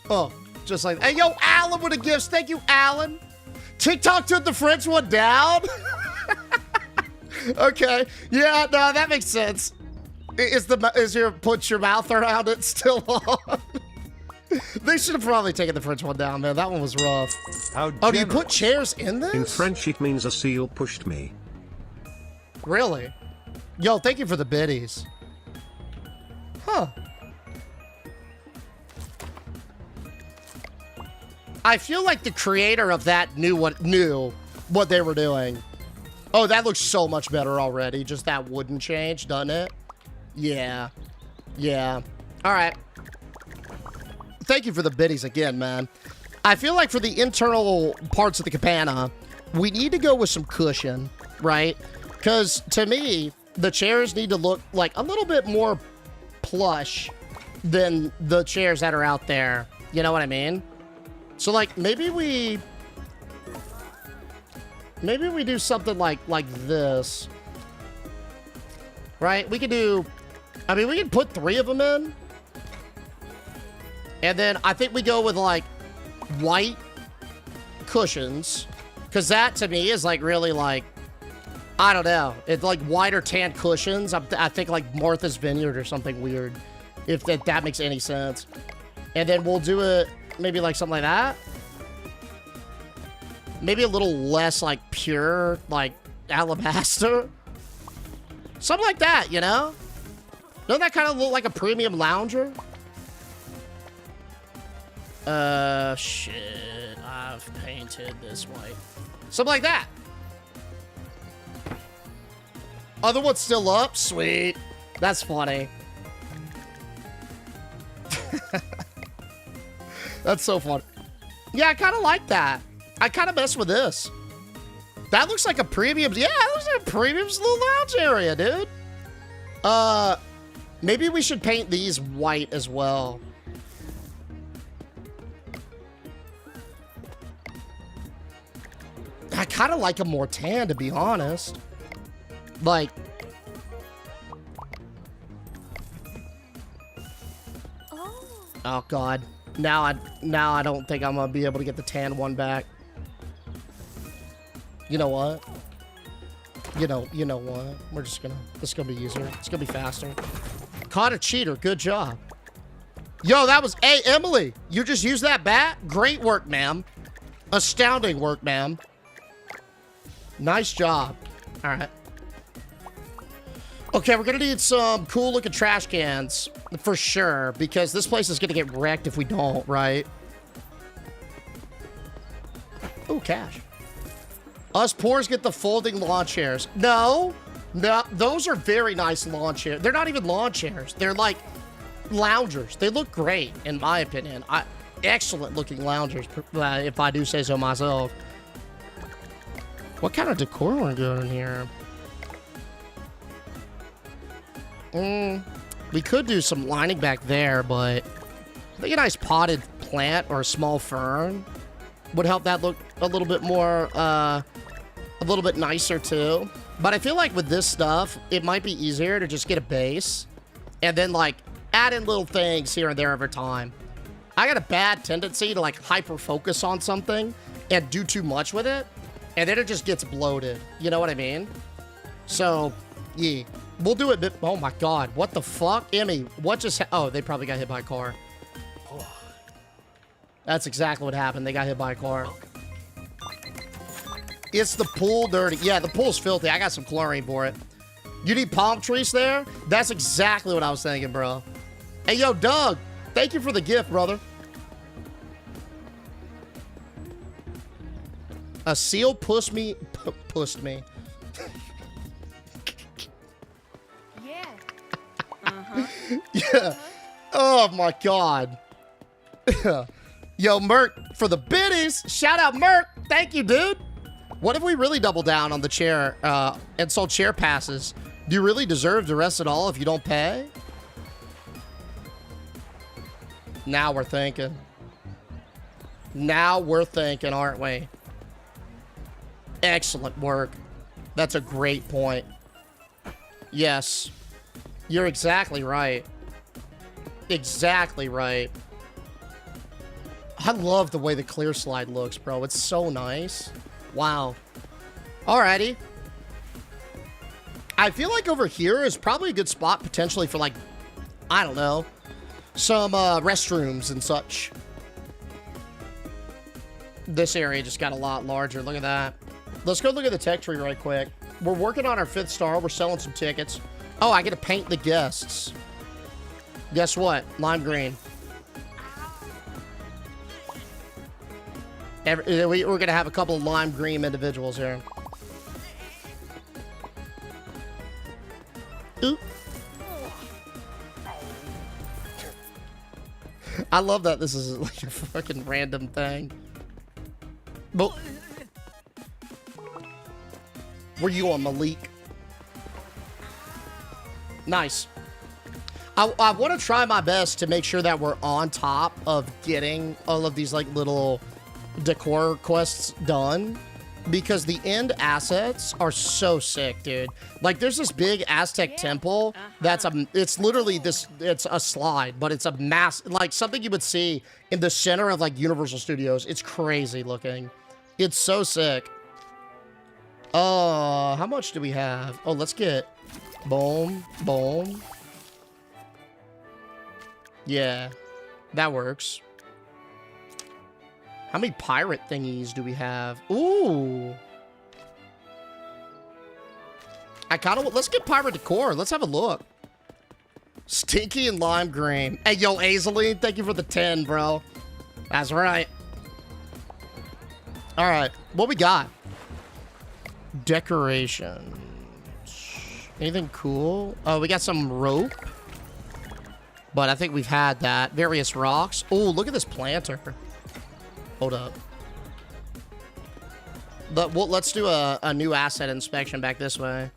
Oh, just like, hey, yo, Alan with the gifts. Thank you, Alan. TikTok took the French one down. Okay. Yeah, no, that makes sense. Is your put your mouth around it still on? They should have probably taken the French one down, man. That one was rough. How Oh, do you put chairs in this? In French, it means a seal pushed me. Really? Yo, thank you for the biddies. Huh. I feel like the creator of that knew what they were doing. Oh, that looks so much better already. Just that wooden change, doesn't it? Yeah. Yeah. All right. Thank you for the biddies again, man. I feel like for the internal parts of the cabana, we need to go with some cushion, right? Because to me, the chairs need to look like a little bit more plush than the chairs that are out there. You know what I mean? So like maybe we do something like this. Right? We could do, I mean, we can put 3 of them in. And then I think we go with like white cushions. Because that to me is like really like, I don't know. It's like white or tan cushions. I think like Martha's Vineyard or something weird. If that makes any sense. And then we'll do it maybe like something like that. Maybe a little less like pure, like alabaster. Something like that, you know? Doesn't that kind of look like a premium lounger? Shit. I've painted this white. Something like that. Other one's still up? Sweet. That's funny. That's so funny. Yeah, I kind of like that. I kind of mess with this. That looks like a premium. Yeah, that looks like a premium little lounge area, dude. Maybe we should paint these white as well. I kind of like them more tan, to be honest. Like, oh God. Now I don't think I'm gonna be able to get the tan one back. You know what? You know what? This is gonna be easier. It's gonna be faster. Caught a cheater. Good job. Yo, that was... Hey, Emily, you just used that bat? Great work, ma'am. Astounding work, ma'am. Nice job. All right. Okay, we're gonna need some cool-looking trash cans for sure, because this place is gonna get wrecked if we don't, right? Ooh, cash. Us poors get the folding lawn chairs. No, those are very nice lawn chairs. They're not even lawn chairs. They're like loungers. They look great, in my opinion. Excellent-looking loungers, if I do say so myself. What kind of decor we're doing in here? We could do some lining back there, but I think a nice potted plant or a small fern would help that look a little bit more, a little bit nicer too. But I feel like with this stuff, it might be easier to just get a base and then like add in little things here and there over time. I got a bad tendency to like hyper focus on something and do too much with it, and then it just gets bloated. You know what I mean? So, yeah. We'll do it. Oh my God. What the fuck? Emmy, what just oh, they probably got hit by a car. That's exactly what happened. They got hit by a car. It's the pool dirty. Yeah, the pool's filthy. I got some chlorine for it. You need palm trees there? That's exactly what I was thinking, bro. Hey, yo, Doug. Thank you for the gift, brother. A seal pushed me. Pushed me. Yeah. Oh my God. Yo, Merc, for the biddies. Shout out, Merc. Thank you, dude. What if we really double down on the chair and sold chair passes? Do you really deserve to rest it all if you don't pay? Now we're thinking. Now we're thinking, aren't we? Excellent work. That's a great point. Yes. You're exactly right. Exactly right. I love the way the clear slide looks, bro. It's so nice. Wow. Alrighty. I feel like over here is probably a good spot potentially for like, I don't know, some restrooms and such. This area just got a lot larger. Look at that. Let's go look at the tech tree right quick. We're working on our 5th star. We're selling some tickets. Oh, I get to paint the guests. Guess what? Lime green. We're going to have a couple of lime green individuals here. Oop. I love that this is like a fucking random thing. But where you on, Malik? Nice. I want to try my best to make sure that we're on top of getting all of these like little decor quests done, because the end assets are so sick, dude. Like there's this big Aztec temple that's it's literally this, it's a slide, but it's a mass, like something you would see in the center of like Universal Studios. It's crazy looking. It's so sick. How much do we have? Oh, let's get boom, boom. Yeah, that works. How many pirate thingies do we have? Ooh. I kind of, let's get pirate decor. Let's have a look. Stinky and lime green. Hey, yo, Azaline, thank you for the 10, bro. That's right. All right, what we got? Decorations. Anything cool? Oh, we got some rope. But I think we've had that. Various rocks. Oh, look at this planter. Hold up. Let's do a new asset inspection back this way.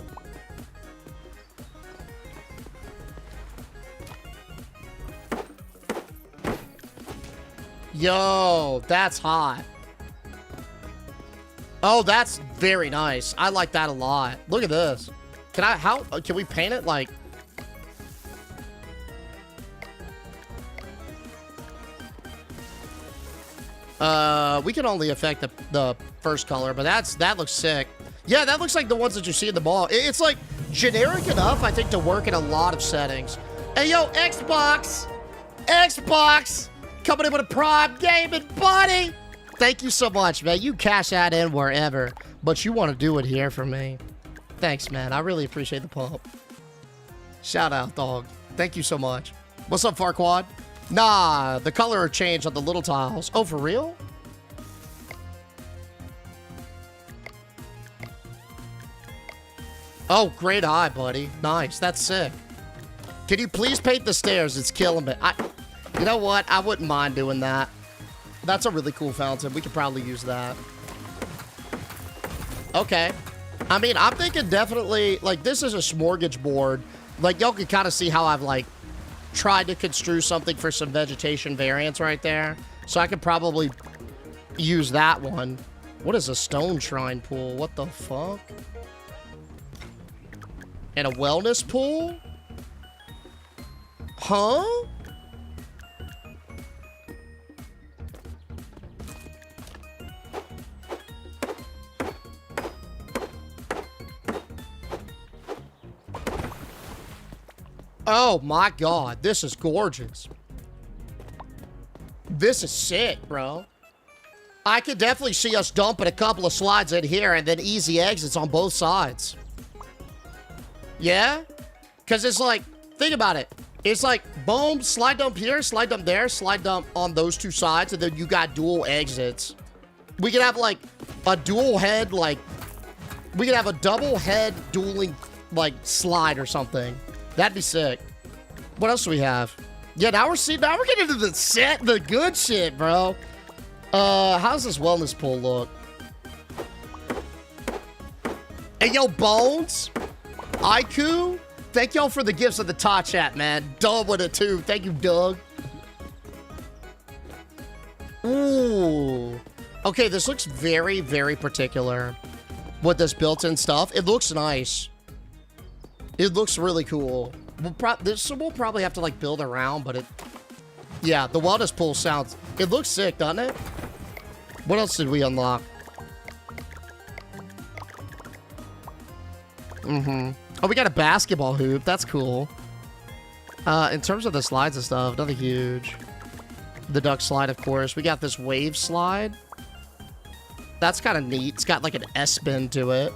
Yo, that's hot. Oh, that's very nice. I like that a lot. Look at this. Can we paint it like... we can only affect the first color, but that looks sick. Yeah, that looks like the ones that you see in the mall. It's like generic enough, I think, to work in a lot of settings. Hey, yo, Xbox! Xbox coming in with a Prime Gaming, buddy. Thank you so much, man. You cash that in wherever, but you want to do it here for me. Thanks, man. I really appreciate the pump. Shout out, dog. Thank you so much. What's up, Farquad? Nah, the color changed on the little tiles. Oh, for real? Oh, great eye, buddy. Nice. That's sick. Can you please paint the stairs? It's killing me. You know what? I wouldn't mind doing that. That's a really cool fountain. We could probably use that. Okay. I mean, I'm thinking definitely, like, this is a smorgasbord. Like, y'all can kind of see how I've, like, tried to construe something for some vegetation variants right there. So I could probably use that one. What is a stone shrine pool? What the fuck? And a wellness pool? Huh? Oh my god, this is gorgeous. This is sick, bro. I could definitely see us dumping a couple of slides in here and then easy exits on both sides. Yeah? Because it's like, think about it. It's like, boom, slide dump here, slide dump there, slide dump on those two sides, and then you got dual exits. We could have, like, a dual head, like, we could have a double head dueling, like, slide or something. That'd be sick. What else do we have? Yeah, now we're getting into the good shit, bro. How's this wellness pool look? Hey, yo, Bones, Aiku, thank y'all for the gifts of the top chat, man. Doug with it too. Thank you, Doug. Ooh. Okay, this looks very, very particular with this built-in stuff. It looks nice. It looks really cool. We'll probably have to, like, build around, but it... Yeah, the wellness pool sounds... It looks sick, doesn't it? What else did we unlock? Oh, we got a basketball hoop. That's cool. In terms of the slides and stuff, nothing huge. The duck slide, of course. We got this wave slide. That's kind of neat. It's got, like, an S-bend to it.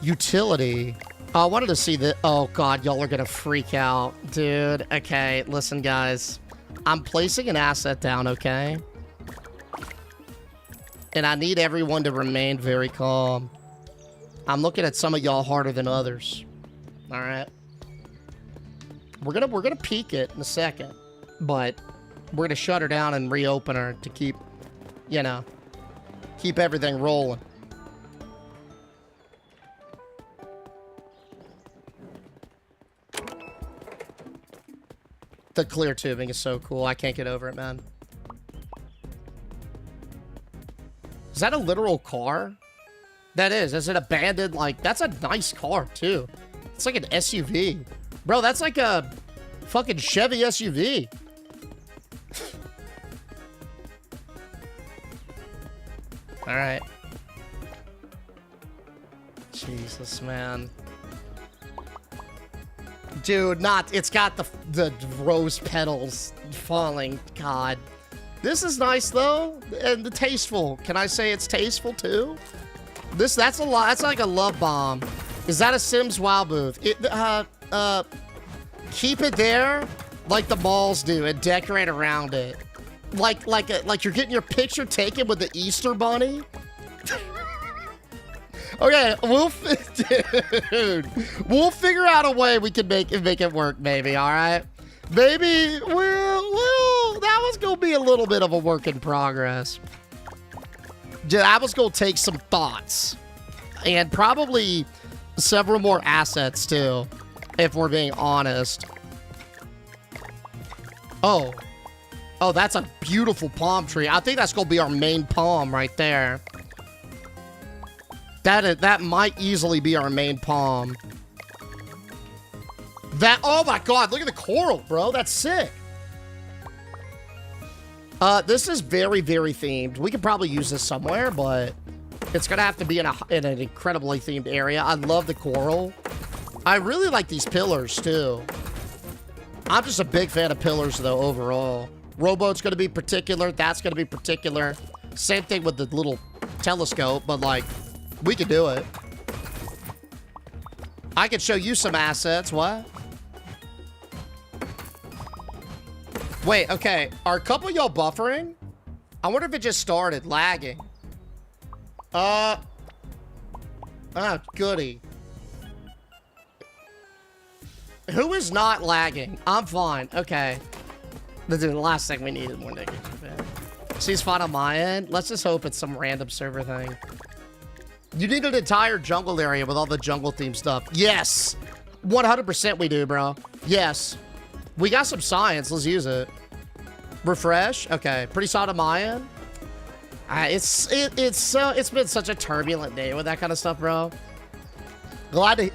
Utility. Oh, I wanted to see the... Oh, God, y'all are going to freak out. Dude, okay. Listen, guys. I'm placing an asset down, okay? And I need everyone to remain very calm. I'm looking at some of y'all harder than others. All right? We're gonna peek it in a second. But we're going to shut her down and reopen her to keep, you know, keep everything rolling. The clear tubing is so cool. I can't get over it, man. Is that a literal car? That is. Is it abandoned? Like, that's a nice car, too. It's like an SUV. Bro, that's like a fucking Chevy SUV. All right. Jesus, man. Dude, it's got the rose petals falling. God. This is nice, though. And the tasteful. Can I say it's tasteful, too? That's a lot. That's like a love bomb. Is that a Sims WoW booth? Keep it there like the malls do and decorate around it. Like you're getting your picture taken with the Easter bunny. Okay, we'll figure out a way we can make it work, maybe, all right? Maybe that was gonna be a little bit of a work in progress. That was gonna take some thoughts. And probably several more assets, too, if we're being honest. Oh, that's a beautiful palm tree. I think that's gonna be our main palm right there. That might easily be our main palm. Oh my god, look at the coral, bro. That's sick. This is very, very themed. We could probably use this somewhere, but it's gonna have to be in an incredibly themed area. I love the coral. I really like these pillars, too. I'm just a big fan of pillars, though, overall. Rowboat's going to be particular. That's going to be particular. Same thing with the little telescope, but, like, we could do it. I could show you some assets. What? Wait, okay. Are a couple of y'all buffering? I wonder if it just started lagging. Ah, goody. Who is not lagging? I'm fine. Okay. The last thing we need is more negative. She's fine on my end. Let's just hope it's some random server thing. You need an entire jungle area with all the jungle theme stuff. Yes. 100% we do, bro. Yes. We got some science. Let's use it. Refresh. Okay. Pretty solid on my end. It's been such a turbulent day with that kind of stuff, bro. Glad to...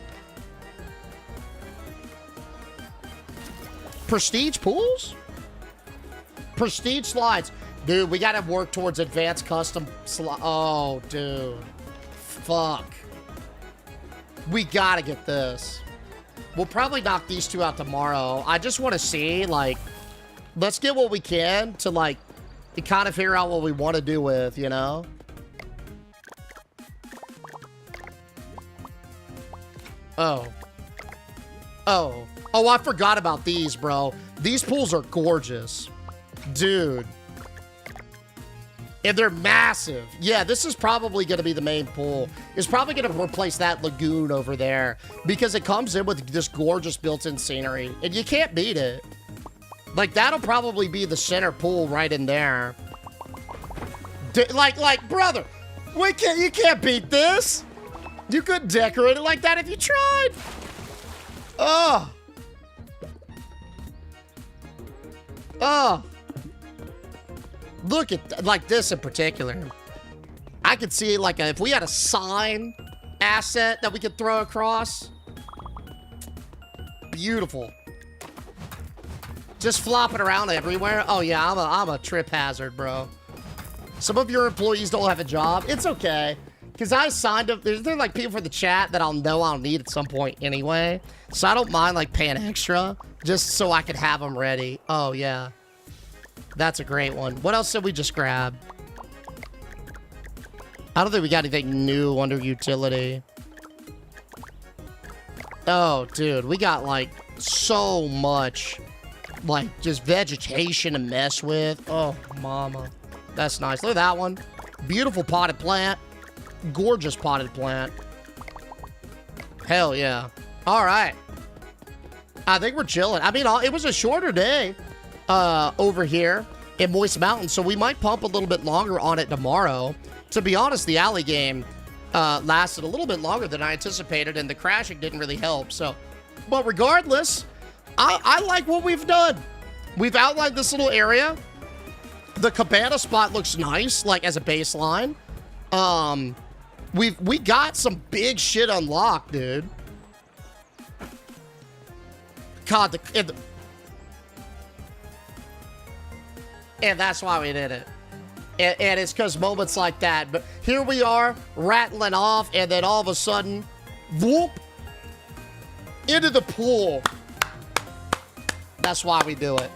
Prestige pools? Prestige slides. Dude, we gotta work towards advanced custom slide. Oh, dude. Fuck. We gotta get this. We'll probably knock these two out tomorrow. I just want to see, like, let's get what we can to, like, to kind of figure out what we want to do with, you know? Oh. Oh. Oh, I forgot about these, bro. These pools are gorgeous. Dude. And they're massive. Yeah, this is probably going to be the main pool. It's probably going to replace that lagoon over there because it comes in with this gorgeous built-in scenery, and you can't beat it. Like, that'll probably be the center pool right in there. Like, brother, you can't beat this. You couldn't decorate it like that if you tried. Oh. Oh. Look at, like, this in particular. I could see, like, if we had a sign asset that we could throw across. Beautiful. Just flopping around everywhere. Oh, yeah, I'm a trip hazard, bro. Some of your employees don't have a job. It's okay. Because I signed up. They're like people for the chat that I'll need at some point anyway. So I don't mind, like, paying extra. Just so I could have them ready. Oh, yeah. That's a great one. What else did we just grab? I don't think we got anything new under utility. Oh, dude. We got, like, so much, like, just vegetation to mess with. Oh, mama. That's nice. Look at that one. Beautiful potted plant. Gorgeous potted plant. Hell yeah. All right. I think we're chilling. I mean, it was a shorter day over here in Moist Mountain, so we might pump a little bit longer on it tomorrow. To be honest, the alley game lasted a little bit longer than I anticipated, and the crashing didn't really help. So, but regardless, I like what we've done. We've outlined this little area. The cabana spot looks nice, like, as a baseline. We got some big shit unlocked, dude. God, and that's why we did it. And it's because moments like that. But here we are, rattling off, and then all of a sudden, whoop, into the pool. That's why we do it.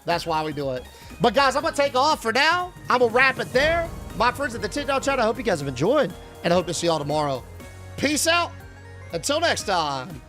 That's why we do it. But guys, I'm going to take off for now. I'm going to wrap it there. My friends at the TikTok chat, I hope you guys have enjoyed, and I hope to see y'all tomorrow. Peace out. Until next time.